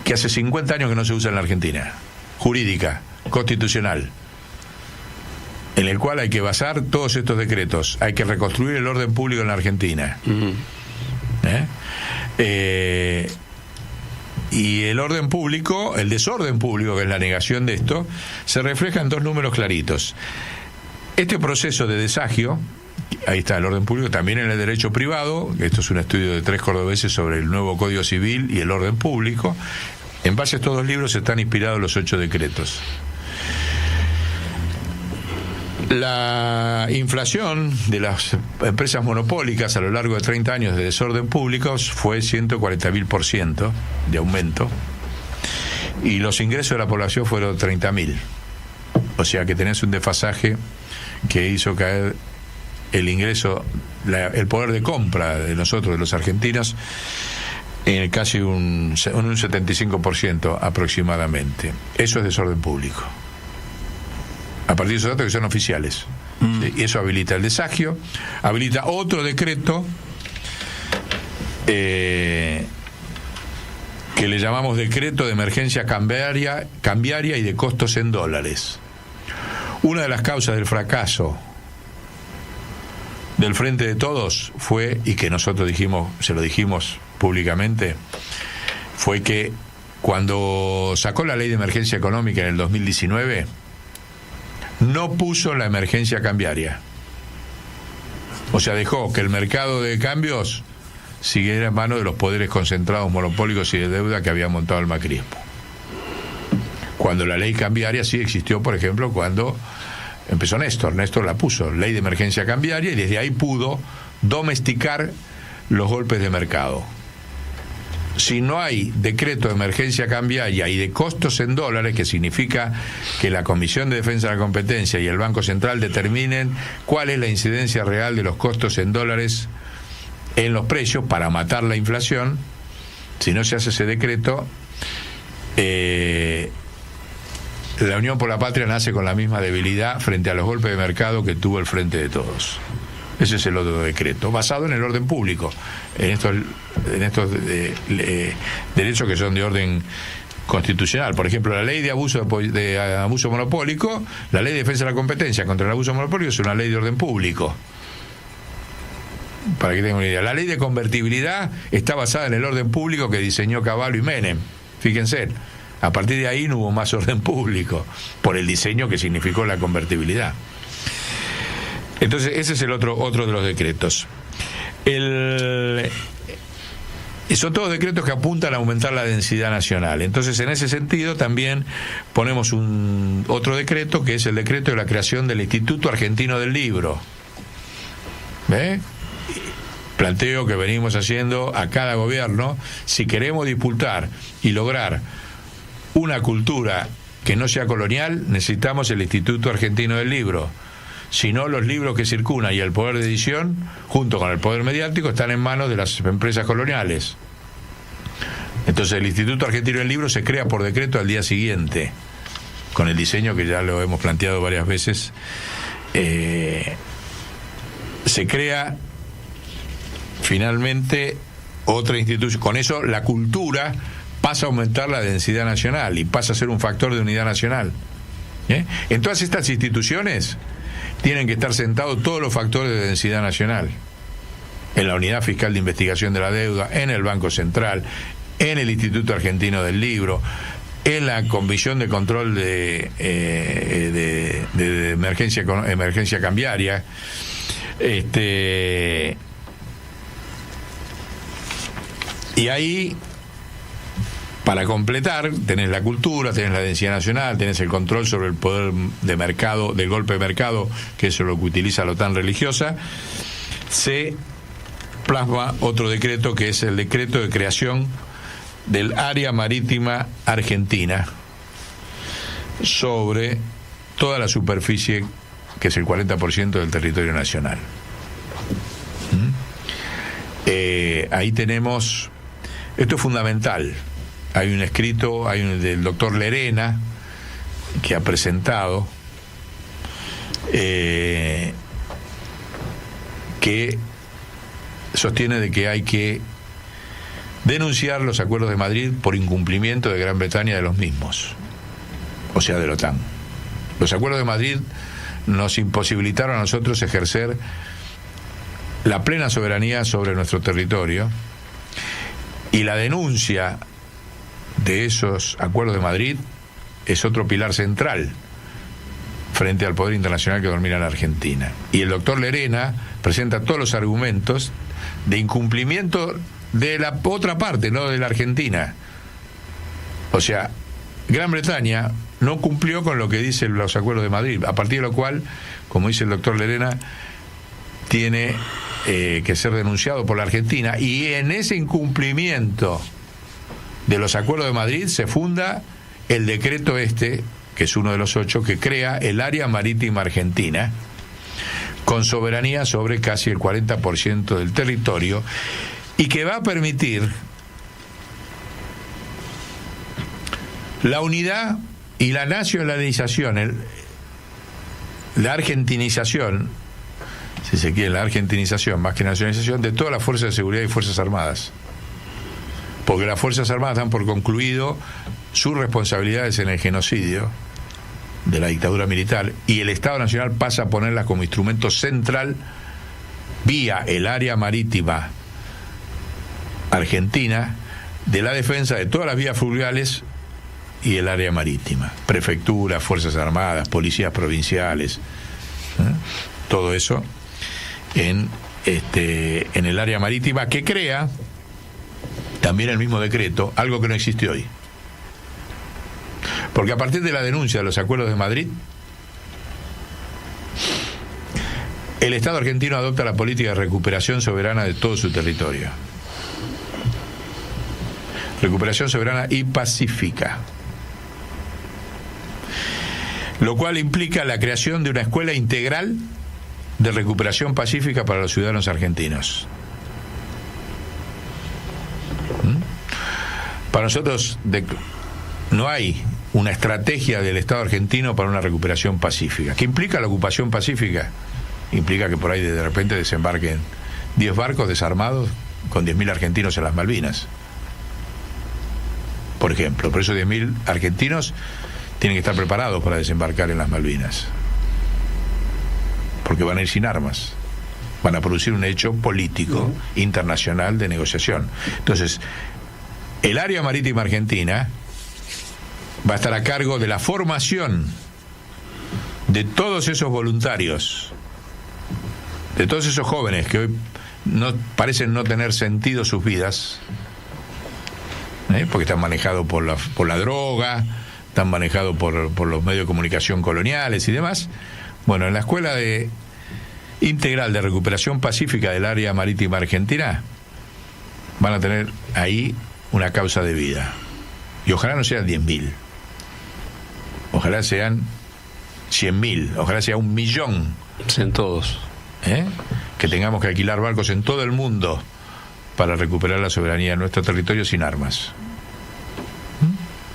Speaker 4: que hace 50 años que no se usa en la Argentina, jurídica, constitucional, en el cual hay que basar todos estos decretos. Hay que reconstruir el orden público en la Argentina. Y el orden público, el desorden público, que es la negación de esto, se refleja en 2 números claritos. Este proceso de desagio, ahí está el orden público, también en el derecho privado, esto es un estudio de 3 cordobeses sobre el nuevo Código Civil y el orden público. En base a estos 2 libros están inspirados los 8 decretos. La inflación de las empresas monopólicas a lo largo de 30 años de desorden público fue 140.000% de aumento, y los ingresos de la población fueron 30.000. O sea que tenés un desfasaje que hizo caer el ingreso, el poder de compra de nosotros, de los argentinos, en casi un 75% aproximadamente. Eso es desorden público, a partir de esos datos que son oficiales. Y eso habilita el desagio, habilita otro decreto que le llamamos decreto de emergencia cambiaria y de costos en dólares. Una de las causas del fracaso del Frente de Todos fue, y que nosotros se lo dijimos públicamente, fue que cuando sacó la ley de emergencia económica en el 2019, no puso la emergencia cambiaria. O sea, dejó que el mercado de cambios siguiera en manos de los poderes concentrados monopólicos y de deuda que había montado el macrismo. Cuando la ley cambiaria sí existió, por ejemplo, cuando empezó Néstor la puso, ley de emergencia cambiaria, y desde ahí pudo domesticar los golpes de mercado. si no hay decreto de emergencia cambiaria y de costos en dólares, que significa que la Comisión de Defensa de la Competencia y el Banco Central determinen cuál es la incidencia real de los costos en dólares en los precios para matar la inflación, si no se hace ese decreto, la Unión por la Patria nace con la misma debilidad frente a los golpes de mercado que tuvo el Frente de Todos. Ese es el otro decreto, basado en el orden público, en estos derechos que son de orden constitucional. Por ejemplo, la ley de abuso monopólico, la ley de defensa de la competencia contra el abuso monopólico es una ley de orden público. Para que tengan una idea. La ley de convertibilidad está basada en el orden público que diseñó Cavallo y Menem. Fíjense, a partir de ahí no hubo más orden público, por el diseño que significó la convertibilidad. Entonces, ese es el otro de los decretos. Son todos decretos que apuntan a aumentar la densidad nacional. Entonces, en ese sentido, también ponemos otro decreto, que es el decreto de la creación del Instituto Argentino del Libro. ¿Ve? Planteo que venimos haciendo a cada gobierno: si queremos disputar y lograr una cultura que no sea colonial, necesitamos el Instituto Argentino del Libro. Si no, los libros que circulan y el poder de edición, junto con el poder mediático, están en manos de las empresas coloniales. Entonces, el Instituto Argentino del Libro se crea por decreto al día siguiente, con el diseño que ya lo hemos planteado varias veces. Se crea finalmente otra institución. Con eso la cultura pasa a aumentar la densidad nacional y pasa a ser un factor de unidad nacional. En todas estas instituciones tienen que estar sentados todos los factores de densidad nacional: en la Unidad Fiscal de Investigación de la Deuda, en el Banco Central, en el Instituto Argentino del Libro, en la Comisión de Control de emergencia cambiaria. Y ahí, para completar, tenés la cultura, tenés la densidad nacional, tenés el control sobre el poder de mercado, del golpe de mercado, que eso es lo que utiliza la OTAN religiosa. Se plasma otro decreto, que es el decreto de creación del área marítima argentina sobre toda la superficie, que es el 40% del territorio nacional. Ahí tenemos, esto es fundamental. Hay un escrito, del doctor Lerena, que ha presentado, que sostiene de que hay que denunciar los acuerdos de Madrid por incumplimiento de Gran Bretaña de los mismos, o sea, de la OTAN. Los acuerdos de Madrid nos imposibilitaron a nosotros ejercer la plena soberanía sobre nuestro territorio, y la denuncia de esos acuerdos de Madrid es otro pilar central frente al poder internacional que domina la Argentina. Y el doctor Lerena presenta todos los argumentos de incumplimiento de la otra parte, no de la Argentina. O sea, Gran Bretaña no cumplió con lo que dicen los acuerdos de Madrid, a partir de lo cual, como dice el doctor Lerena, tiene que ser denunciado por la Argentina, y en ese incumplimiento de los acuerdos de Madrid se funda el decreto que es uno de los 8, que crea el área marítima argentina, con soberanía sobre casi el 40% del territorio, y que va a permitir la unidad y la nacionalización, la argentinización, si se quiere, la argentinización más que nacionalización de todas las fuerzas de seguridad y fuerzas armadas, porque las fuerzas armadas dan por concluido sus responsabilidades en el genocidio de la dictadura militar, y el Estado Nacional pasa a ponerlas como instrumento central vía el área marítima argentina de la defensa de todas las vías fluviales y el área marítima, prefecturas, fuerzas armadas, policías provinciales, todo eso en el área marítima, que crea también el mismo decreto, algo que no existe hoy. Porque a partir de la denuncia de los acuerdos de Madrid, el Estado argentino adopta la política de recuperación soberana de todo su territorio. recuperación soberana y pacífica, lo cual implica la creación de una escuela integral de recuperación pacífica para los ciudadanos argentinos. Para nosotros no hay una estrategia del Estado argentino para una recuperación pacífica. ¿Qué implica la ocupación pacífica? Implica que por ahí de repente desembarquen 10 barcos desarmados con 10.000 argentinos en las Malvinas, por ejemplo. Por eso 10.000 argentinos tienen que estar preparados para desembarcar en las Malvinas, porque van a ir sin armas, van a producir un hecho político internacional de negociación. Entonces, el área marítima argentina va a estar a cargo de la formación de todos esos voluntarios, de todos esos jóvenes que hoy parecen no tener sentido sus vidas, porque están manejados por la droga, están manejados por los medios de comunicación coloniales y demás. Bueno, en la Escuela Integral de Recuperación Pacífica del Área Marítima Argentina van a tener ahí una causa de vida. Y ojalá no sean 10.000. Ojalá sean 100.000. Ojalá sea 1.000.000.
Speaker 6: Sean todos.
Speaker 4: Que tengamos que alquilar barcos en todo el mundo para recuperar la soberanía de nuestro territorio sin armas.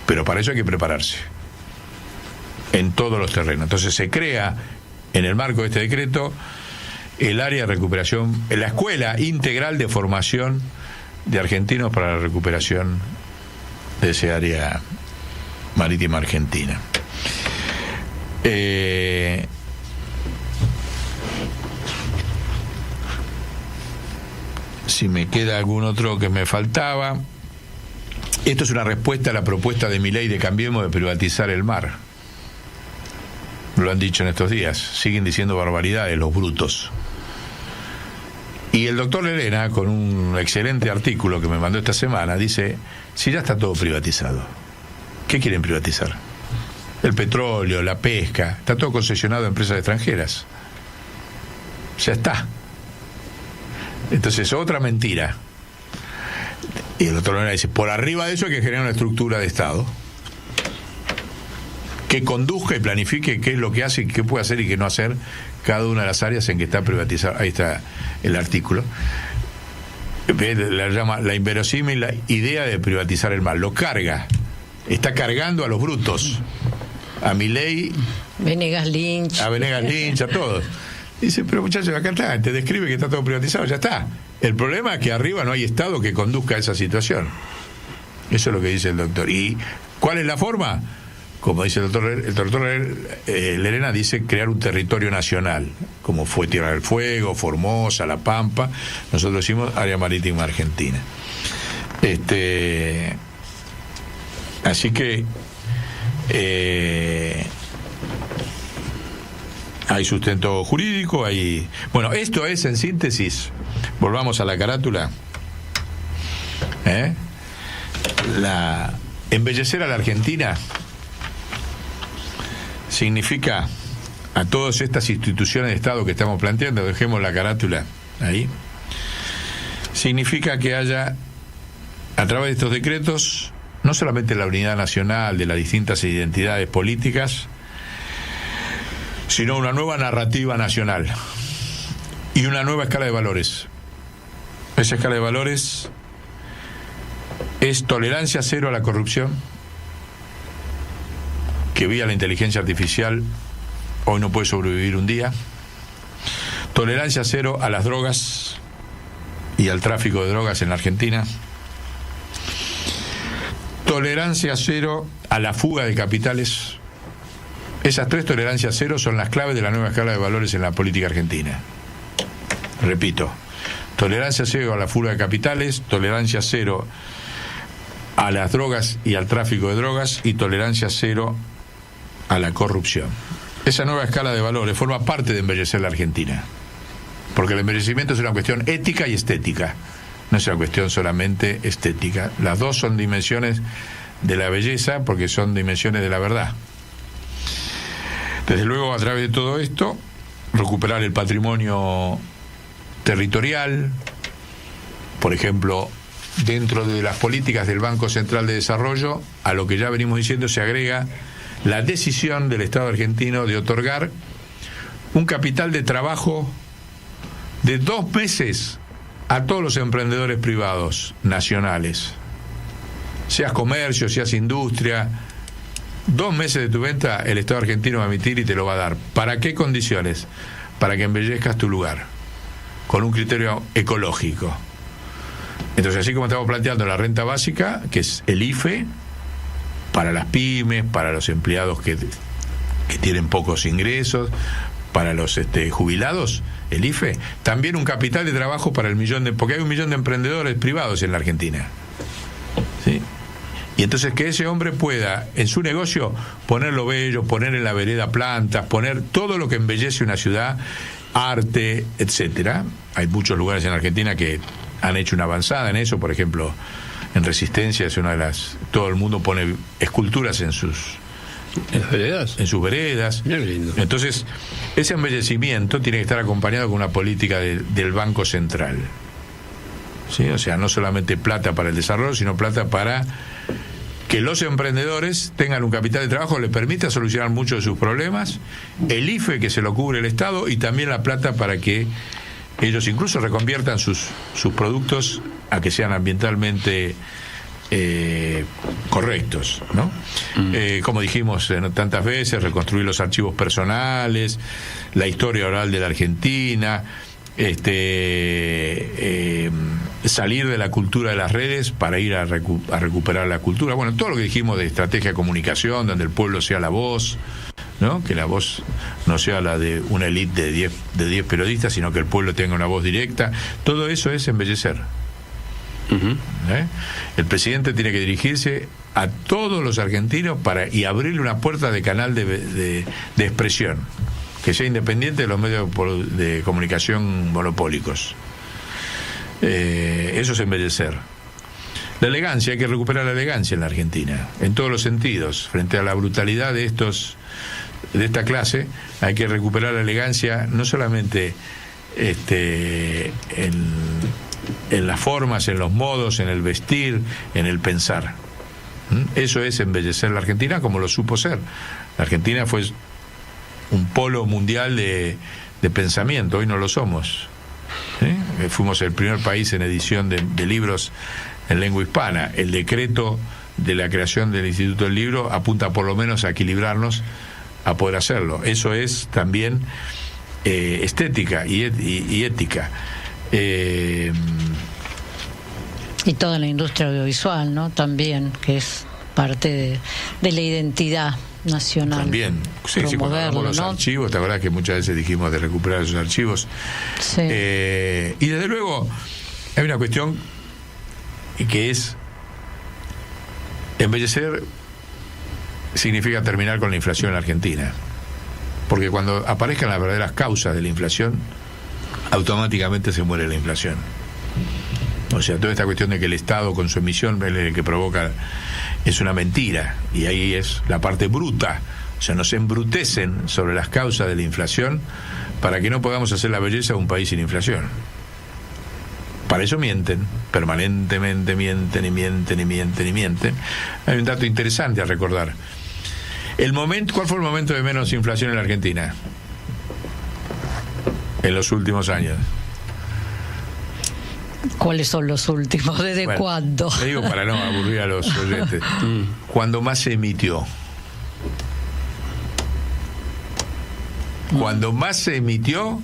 Speaker 4: Pero para eso hay que prepararse en todos los terrenos. Entonces se crea, en el marco de este decreto, el área de recuperación, la Escuela Integral de Formación de Argentinos para la recuperación de ese área marítima argentina. Si me queda algún otro que me faltaba. Esto es una respuesta a la propuesta de Milei de Cambiemos de privatizar el mar. Lo han dicho en estos días. Siguen diciendo barbaridades los brutos. Y el doctor Lerena, con un excelente artículo que me mandó esta semana, dice: si ya está todo privatizado, ¿qué quieren privatizar? El petróleo, la pesca, está todo concesionado a empresas extranjeras. Ya está. Entonces, otra mentira. Y el doctor Lerena dice: por arriba de eso hay que generar una estructura de Estado que conduzca y planifique qué es lo que hace y qué puede hacer y qué no hacer cada una de las áreas en que está privatizada. Ahí está el artículo. La llama la inverosímil la idea de privatizar el mar. Lo carga. Está cargando a los brutos. A Milei,
Speaker 3: Venegas Lynch,
Speaker 4: a todos. Dice: pero muchachos, acá está, te describe que está todo privatizado, ya está. El problema es que arriba no hay Estado que conduzca esa situación. Eso es lo que dice el doctor. ¿Y cuál es la forma? Como dice el doctor Lerena, dice crear un territorio nacional, como fue Tierra del Fuego, Formosa, La Pampa. Nosotros decimos área marítima argentina. Así que hay sustento jurídico, hay... Bueno, esto es, en síntesis, volvamos a la carátula, embellecer a la Argentina significa, a todas estas instituciones de Estado que estamos planteando, dejemos la carátula ahí, significa que haya, a través de estos decretos, no solamente la unidad nacional de las distintas identidades políticas, sino una nueva narrativa nacional y una nueva escala de valores. Esa escala de valores es tolerancia cero a la corrupción, que vía la inteligencia artificial hoy no puede sobrevivir un día. Tolerancia cero a las drogas y al tráfico de drogas en la Argentina. Tolerancia cero a la fuga de capitales. Esas 3 tolerancias cero son las claves de la nueva escala de valores en la política argentina. Repito: tolerancia cero a la fuga de capitales, tolerancia cero a las drogas y al tráfico de drogas, y tolerancia cero a la corrupción. Esa nueva escala de valores forma parte de embellecer la Argentina, porque el embellecimiento es una cuestión ética y estética, no es una cuestión solamente estética. Las dos son dimensiones de la belleza, porque son dimensiones de la verdad. Desde luego, a través de todo esto, recuperar el patrimonio territorial, por ejemplo, dentro de las políticas del Banco Central de Desarrollo, a lo que ya venimos diciendo, se agrega la decisión del Estado argentino de otorgar un capital de trabajo de 2 meses a todos los emprendedores privados nacionales, seas comercio, seas industria. 2 meses de tu venta el Estado argentino va a emitir y te lo va a dar. ¿Para qué condiciones? Para que embellezcas tu lugar, con un criterio ecológico. Entonces, así como estamos planteando la renta básica, que es el IFE, para las pymes, para los empleados que tienen pocos ingresos, para los jubilados, el IFE, también un capital de trabajo para porque hay 1 millón de emprendedores privados en la Argentina. ¿Sí? Y entonces que ese hombre pueda en su negocio ponerlo bello, poner en la vereda plantas, poner todo lo que embellece una ciudad, arte, etcétera. Hay muchos lugares en Argentina que han hecho una avanzada en eso. Por ejemplo, en Resistencia es una de las... Todo el mundo pone esculturas en sus veredas. En sus veredas. Entonces, ese embellecimiento tiene que estar acompañado con una política del Banco Central. ¿Sí? O sea, no solamente plata para el desarrollo, sino plata para que los emprendedores tengan un capital de trabajo que les permita solucionar muchos de sus problemas, el IFE que se lo cubre el Estado, y también la plata para que ellos incluso reconviertan sus productos a que sean ambientalmente correctos, ¿no? Como dijimos tantas veces, reconstruir los archivos personales, la historia oral de la Argentina, salir de la cultura de las redes para ir a recuperar la cultura. Bueno, todo lo que dijimos de estrategia de comunicación, donde el pueblo sea la voz, ¿no? Que la voz no sea la de una élite de 10 periodistas, sino que el pueblo tenga una voz directa. Todo eso es embellecer. El presidente tiene que dirigirse a todos los argentinos y abrirle una puerta de canal de expresión que sea independiente de los medios de comunicación monopólicos. Eso es embellecer. La elegancia, hay que recuperar la elegancia en la Argentina, en todos los sentidos. Frente a la brutalidad de esta clase, hay que recuperar la elegancia, no solamente en las formas, en los modos, en el vestir, en el pensar. Eso es embellecer la Argentina como lo supo ser. La Argentina fue un polo mundial de pensamiento, hoy no lo somos. ¿Sí? Fuimos el primer país en edición de libros en lengua hispana. El decreto de la creación del Instituto del Libro apunta por lo menos a equilibrarnos a poder hacerlo. Eso es también estética y ética.
Speaker 3: Y toda la industria audiovisual, ¿no? También, que es parte de la identidad nacional.
Speaker 4: También, sí, cuando hablamos de los archivos, la verdad que muchas veces dijimos de recuperar esos archivos. Sí. Y desde luego hay una cuestión que es embellecer significa terminar con la inflación en la Argentina, porque cuando aparezcan las verdaderas causas de la inflación, automáticamente se muere la inflación. O sea, toda esta cuestión de que el Estado con su emisión es el que provoca, es una mentira, y ahí es la parte bruta. O sea, nos embrutecen sobre las causas de la inflación para que no podamos hacer la belleza de un país sin inflación. Para eso mienten, permanentemente mienten y mienten y mienten y mienten. Hay un dato interesante a recordar. ¿Cuál fue el momento de menos inflación en la Argentina en los últimos años?
Speaker 3: ¿Cuáles son los últimos? ¿Desde cuándo?
Speaker 4: Le digo para no aburrir a los oyentes. Cuando más se emitió. Cuando más se emitió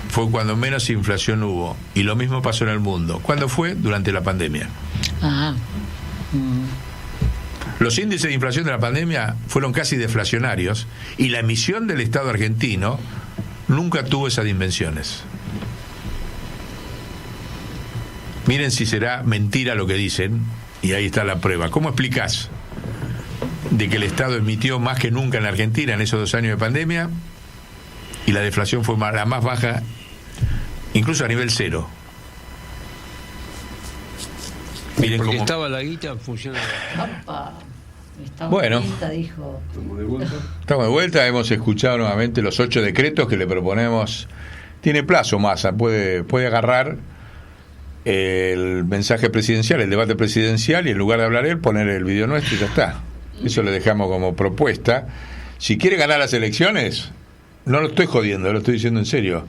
Speaker 4: fue cuando menos inflación hubo. Y lo mismo pasó en el mundo. ¿Cuándo fue? Durante la pandemia. Los índices de inflación de la pandemia fueron casi deflacionarios, y la emisión del Estado argentino nunca tuvo esas dimensiones. Miren si será mentira lo que dicen, y ahí está la prueba. ¿Cómo explicás de que el Estado emitió más que nunca en la Argentina en esos 2 años de pandemia y la deflación fue la más baja, incluso a nivel cero? Miren
Speaker 6: porque
Speaker 4: cómo
Speaker 6: estaba la guita funcionando.
Speaker 4: Bueno,
Speaker 3: dijo.
Speaker 4: Estamos de vuelta, hemos escuchado nuevamente los 8 decretos que le proponemos. Tiene plazo, Massa, puede agarrar el mensaje presidencial, el debate presidencial, y en lugar de hablar él, poner el video nuestro y ya está. Eso le dejamos como propuesta. Si quiere ganar las elecciones, no lo estoy jodiendo, lo estoy diciendo en serio.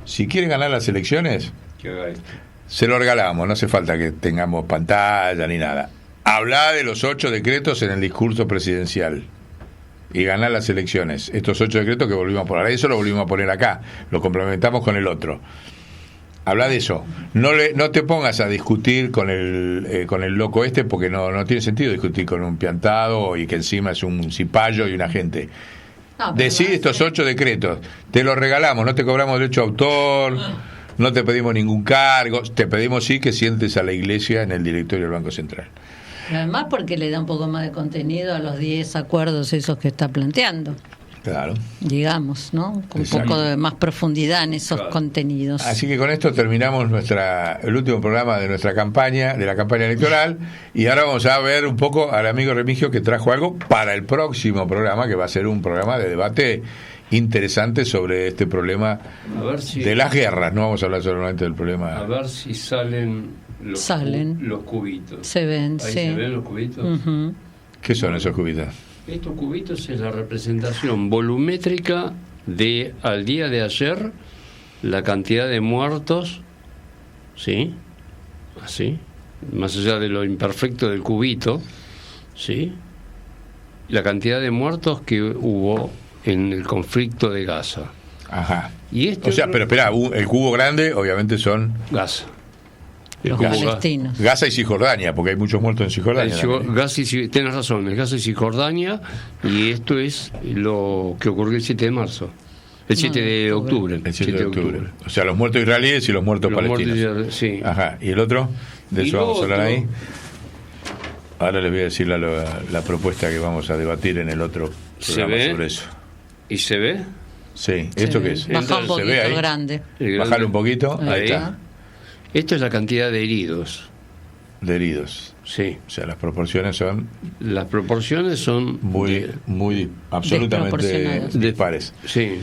Speaker 4: Si quiere ganar las elecciones, se lo regalamos, no hace falta que tengamos pantalla ni nada. Habla de los 8 decretos en el discurso presidencial y ganar las elecciones. Estos 8 decretos que volvimos a poner, eso lo volvimos a poner acá, lo complementamos con el otro. Habla de eso. No te pongas a discutir con el loco porque no tiene sentido discutir con un piantado y que encima es un cipayo y una gente. Decí estos 8 decretos, te los regalamos, no te cobramos derecho a autor, no te pedimos ningún cargo, te pedimos sí que sientes a la Iglesia en el directorio del Banco Central.
Speaker 3: Además porque le da un poco más de contenido a los 10 acuerdos esos que está planteando.
Speaker 4: Claro.
Speaker 3: Digamos, ¿no? Con un poco de más profundidad en esos contenidos.
Speaker 4: Así que con esto terminamos el último programa de nuestra campaña, de la campaña electoral, y ahora vamos a ver un poco al amigo Remigio que trajo algo para el próximo programa, que va a ser un programa de debate interesante sobre este problema de las guerras. No vamos a hablar solamente del problema.
Speaker 6: A ver si salen los cubitos.
Speaker 3: Se ven,
Speaker 6: Ahí
Speaker 3: sí.
Speaker 6: ¿Se ven los cubitos?
Speaker 3: Uh-huh.
Speaker 4: ¿Qué son esos cubitos?
Speaker 6: Estos cubitos es la representación volumétrica de, al día de ayer, la cantidad de muertos, ¿sí? Así, más allá de lo imperfecto del cubito, ¿sí? La cantidad de muertos que hubo en el conflicto de Gaza.
Speaker 4: Ajá.
Speaker 6: Y
Speaker 4: o sea, pero espera, el cubo grande obviamente son
Speaker 6: Gaza.
Speaker 3: Los palestinos.
Speaker 4: Gaza y Cisjordania, porque hay muchos muertos en Cisjordania.
Speaker 6: Tienes razón, el Gaza y Cisjordania, y esto es lo que ocurrió el 7 de marzo. El 7 de octubre.
Speaker 4: El 7 de octubre. O sea, los muertos israelíes y los muertos palestinos.
Speaker 6: Sí.
Speaker 4: Ajá. ¿Y el otro? De eso vamos a hablar ahí. Ahora les voy a decir la propuesta que vamos a debatir en el otro programa sobre eso.
Speaker 6: ¿Y se ve?
Speaker 4: Sí. ¿Esto qué es?
Speaker 3: Baja un poquito,
Speaker 4: ¿se ve ahí?
Speaker 3: grande.
Speaker 4: Bajale un poquito. Ahí está.
Speaker 6: Esto es la cantidad de heridos.
Speaker 4: De heridos.
Speaker 6: Sí.
Speaker 4: O sea, las proporciones son...
Speaker 6: Las proporciones son...
Speaker 4: Muy absolutamente dispares.
Speaker 6: Sí.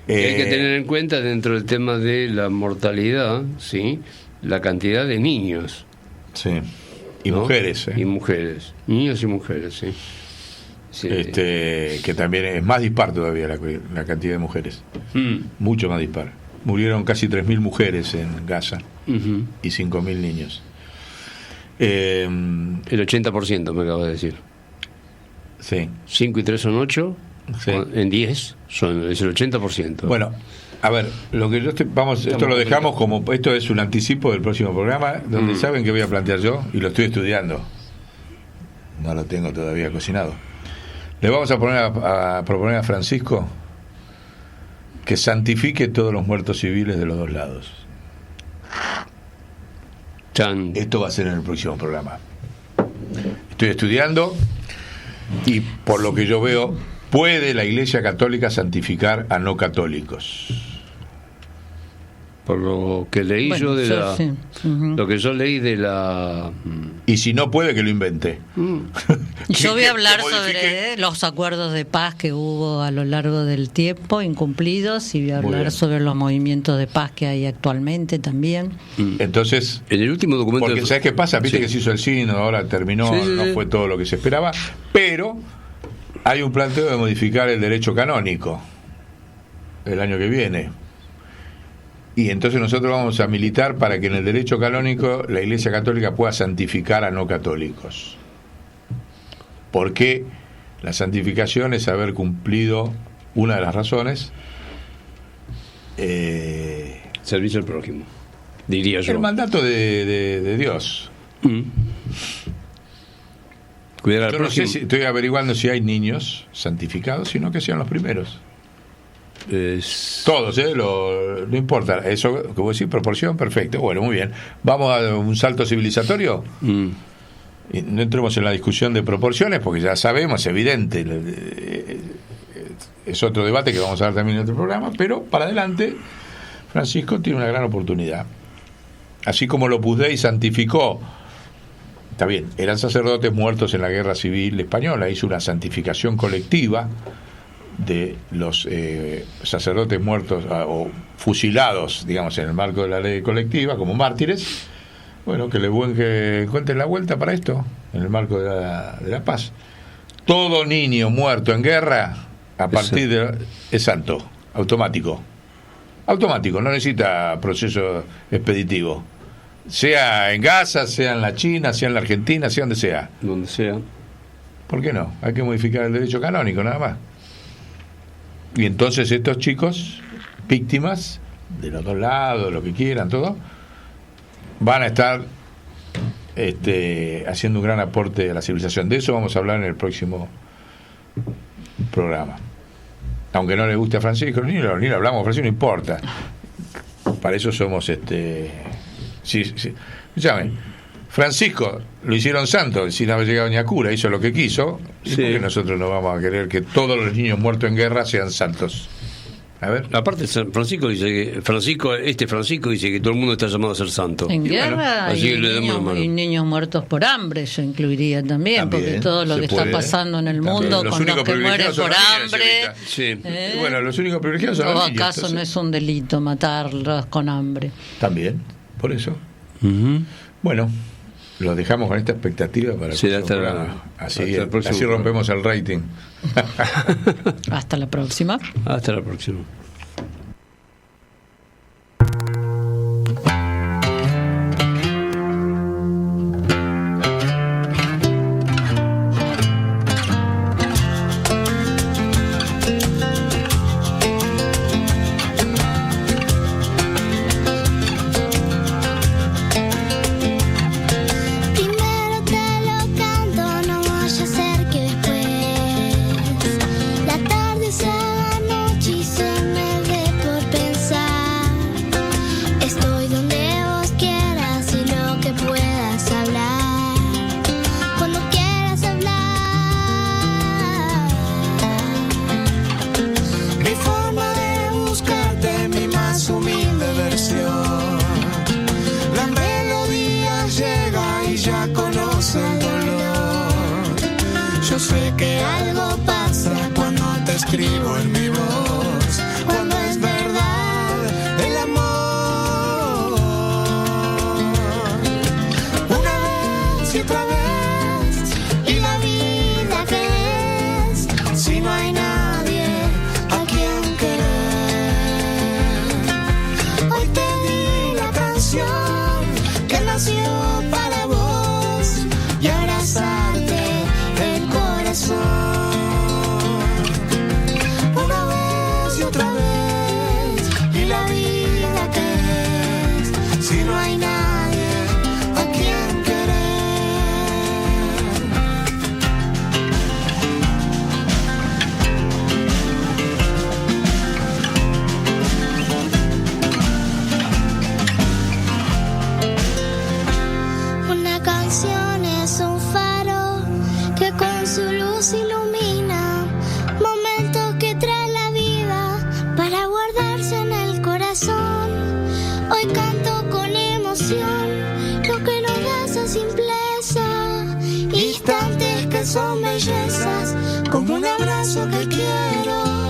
Speaker 6: Hay que tener en cuenta dentro del tema de la mortalidad, ¿sí? La cantidad de niños.
Speaker 4: Sí. Y mujeres.
Speaker 6: Y mujeres. Niños y mujeres, sí. Sí.
Speaker 4: Que también es más dispar todavía la cantidad de mujeres. Mucho más dispar. Murieron casi 3.000 mujeres en Gaza y 5.000 niños.
Speaker 6: El 80% me acabo de decir.
Speaker 4: Sí.
Speaker 6: 5 y 3 son 8.
Speaker 4: Sí.
Speaker 6: En 10 es el 80%.
Speaker 4: Bueno, a ver, lo que esto lo dejamos como... Esto es un anticipo del próximo programa, donde saben que voy a plantear yo, y lo estoy estudiando. No lo tengo todavía cocinado. Le vamos a proponer a Francisco que santifique todos los muertos civiles de los dos lados. Esto va a ser en el próximo programa. Estoy estudiando y por lo que yo veo, ¿puede la Iglesia Católica santificar a no católicos?
Speaker 6: Por lo que leí yo de la... Sí. Lo que yo leí de la...
Speaker 4: Y si no puede, que lo invente.
Speaker 3: Yo voy a hablar sobre los acuerdos de paz que hubo a lo largo del tiempo, incumplidos, y voy a hablar sobre los movimientos de paz que hay actualmente también.
Speaker 4: Entonces,
Speaker 6: en el último documento...
Speaker 4: Porque ¿sabes qué pasa? Viste que se hizo el sínodo, ahora terminó, no fue todo lo que se esperaba, pero hay un planteo de modificar el derecho canónico el año que viene. Y entonces nosotros vamos a militar para que en el derecho canónico la Iglesia Católica pueda santificar a no católicos. Porque la santificación es haber cumplido una de las razones.
Speaker 6: Servicio al prójimo, diría yo.
Speaker 4: El mandato de Dios.
Speaker 6: Cuidar al
Speaker 4: yo
Speaker 6: prójimo.
Speaker 4: No sé estoy averiguando si hay niños santificados, sino que sean los primeros. Todos, no importa. Eso que vos decís, proporción, perfecto. Bueno, muy bien. Vamos a un salto civilizatorio. Y no entremos en la discusión de proporciones porque ya sabemos, es evidente. Es otro debate que vamos a dar también en otro programa, pero para adelante Francisco tiene una gran oportunidad. Así como el Opus Dei santificó, está bien, eran sacerdotes muertos en la guerra civil española, hizo una santificación colectiva de los sacerdotes muertos o fusilados, digamos, en el marco de la ley colectiva como mártires. Bueno, que encuentren la vuelta para esto, en el marco de la paz. Todo niño muerto en guerra, a partir de... es santo, automático, no necesita proceso expeditivo. Sea en Gaza, sea en la China, sea en la Argentina, sea donde sea.
Speaker 6: Donde sea.
Speaker 4: ¿Por qué no? Hay que modificar el derecho canónico, nada más. Y entonces estos chicos, víctimas, de los dos lados, lo que quieran, todo, van a estar haciendo un gran aporte a la civilización. De eso vamos a hablar en el próximo programa. Aunque no le guste a Francisco, ni lo hablamos, Francisco, no importa. Para eso somos sí. Escúchame, Francisco lo hicieron santo sin haber llegado ni a cura, hizo lo que quiso. Sí. ¿Por qué nosotros no vamos a querer que todos los niños muertos en guerra sean santos? A ver.
Speaker 6: Aparte, Francisco dice que Francisco dice que todo el mundo está llamado a ser santo.
Speaker 3: En guerra hay niños muertos por hambre, yo incluiría también, porque todo lo que está pasando en el mundo con los que mueren por hambre.
Speaker 4: Sí. Bueno, los únicos privilegiados son los niños.
Speaker 3: ¿Acaso entonces no es un delito matarlos con hambre?
Speaker 4: También, por eso. Bueno, los dejamos con esta expectativa para así rompemos el rating.
Speaker 3: Hasta la próxima.
Speaker 6: Hasta la próxima.
Speaker 14: Yo sé que algo pasa cuando te escribo en mi voz, cuando es verdad el amor. Una vez y otra vez, y la vida que es, si no hay nadie a quien querer. Hoy te di la canción que nació para vos y abrazarte el corazón. Una vez y otra vez, y la vida que es, si no hay nadie a quien querer. Una canción es un faro que con su luz ilumina momentos que trae la vida para guardarse en el corazón. Hoy canto con emoción lo que nos da esa simpleza, instantes que son bellezas, como un abrazo que quiero.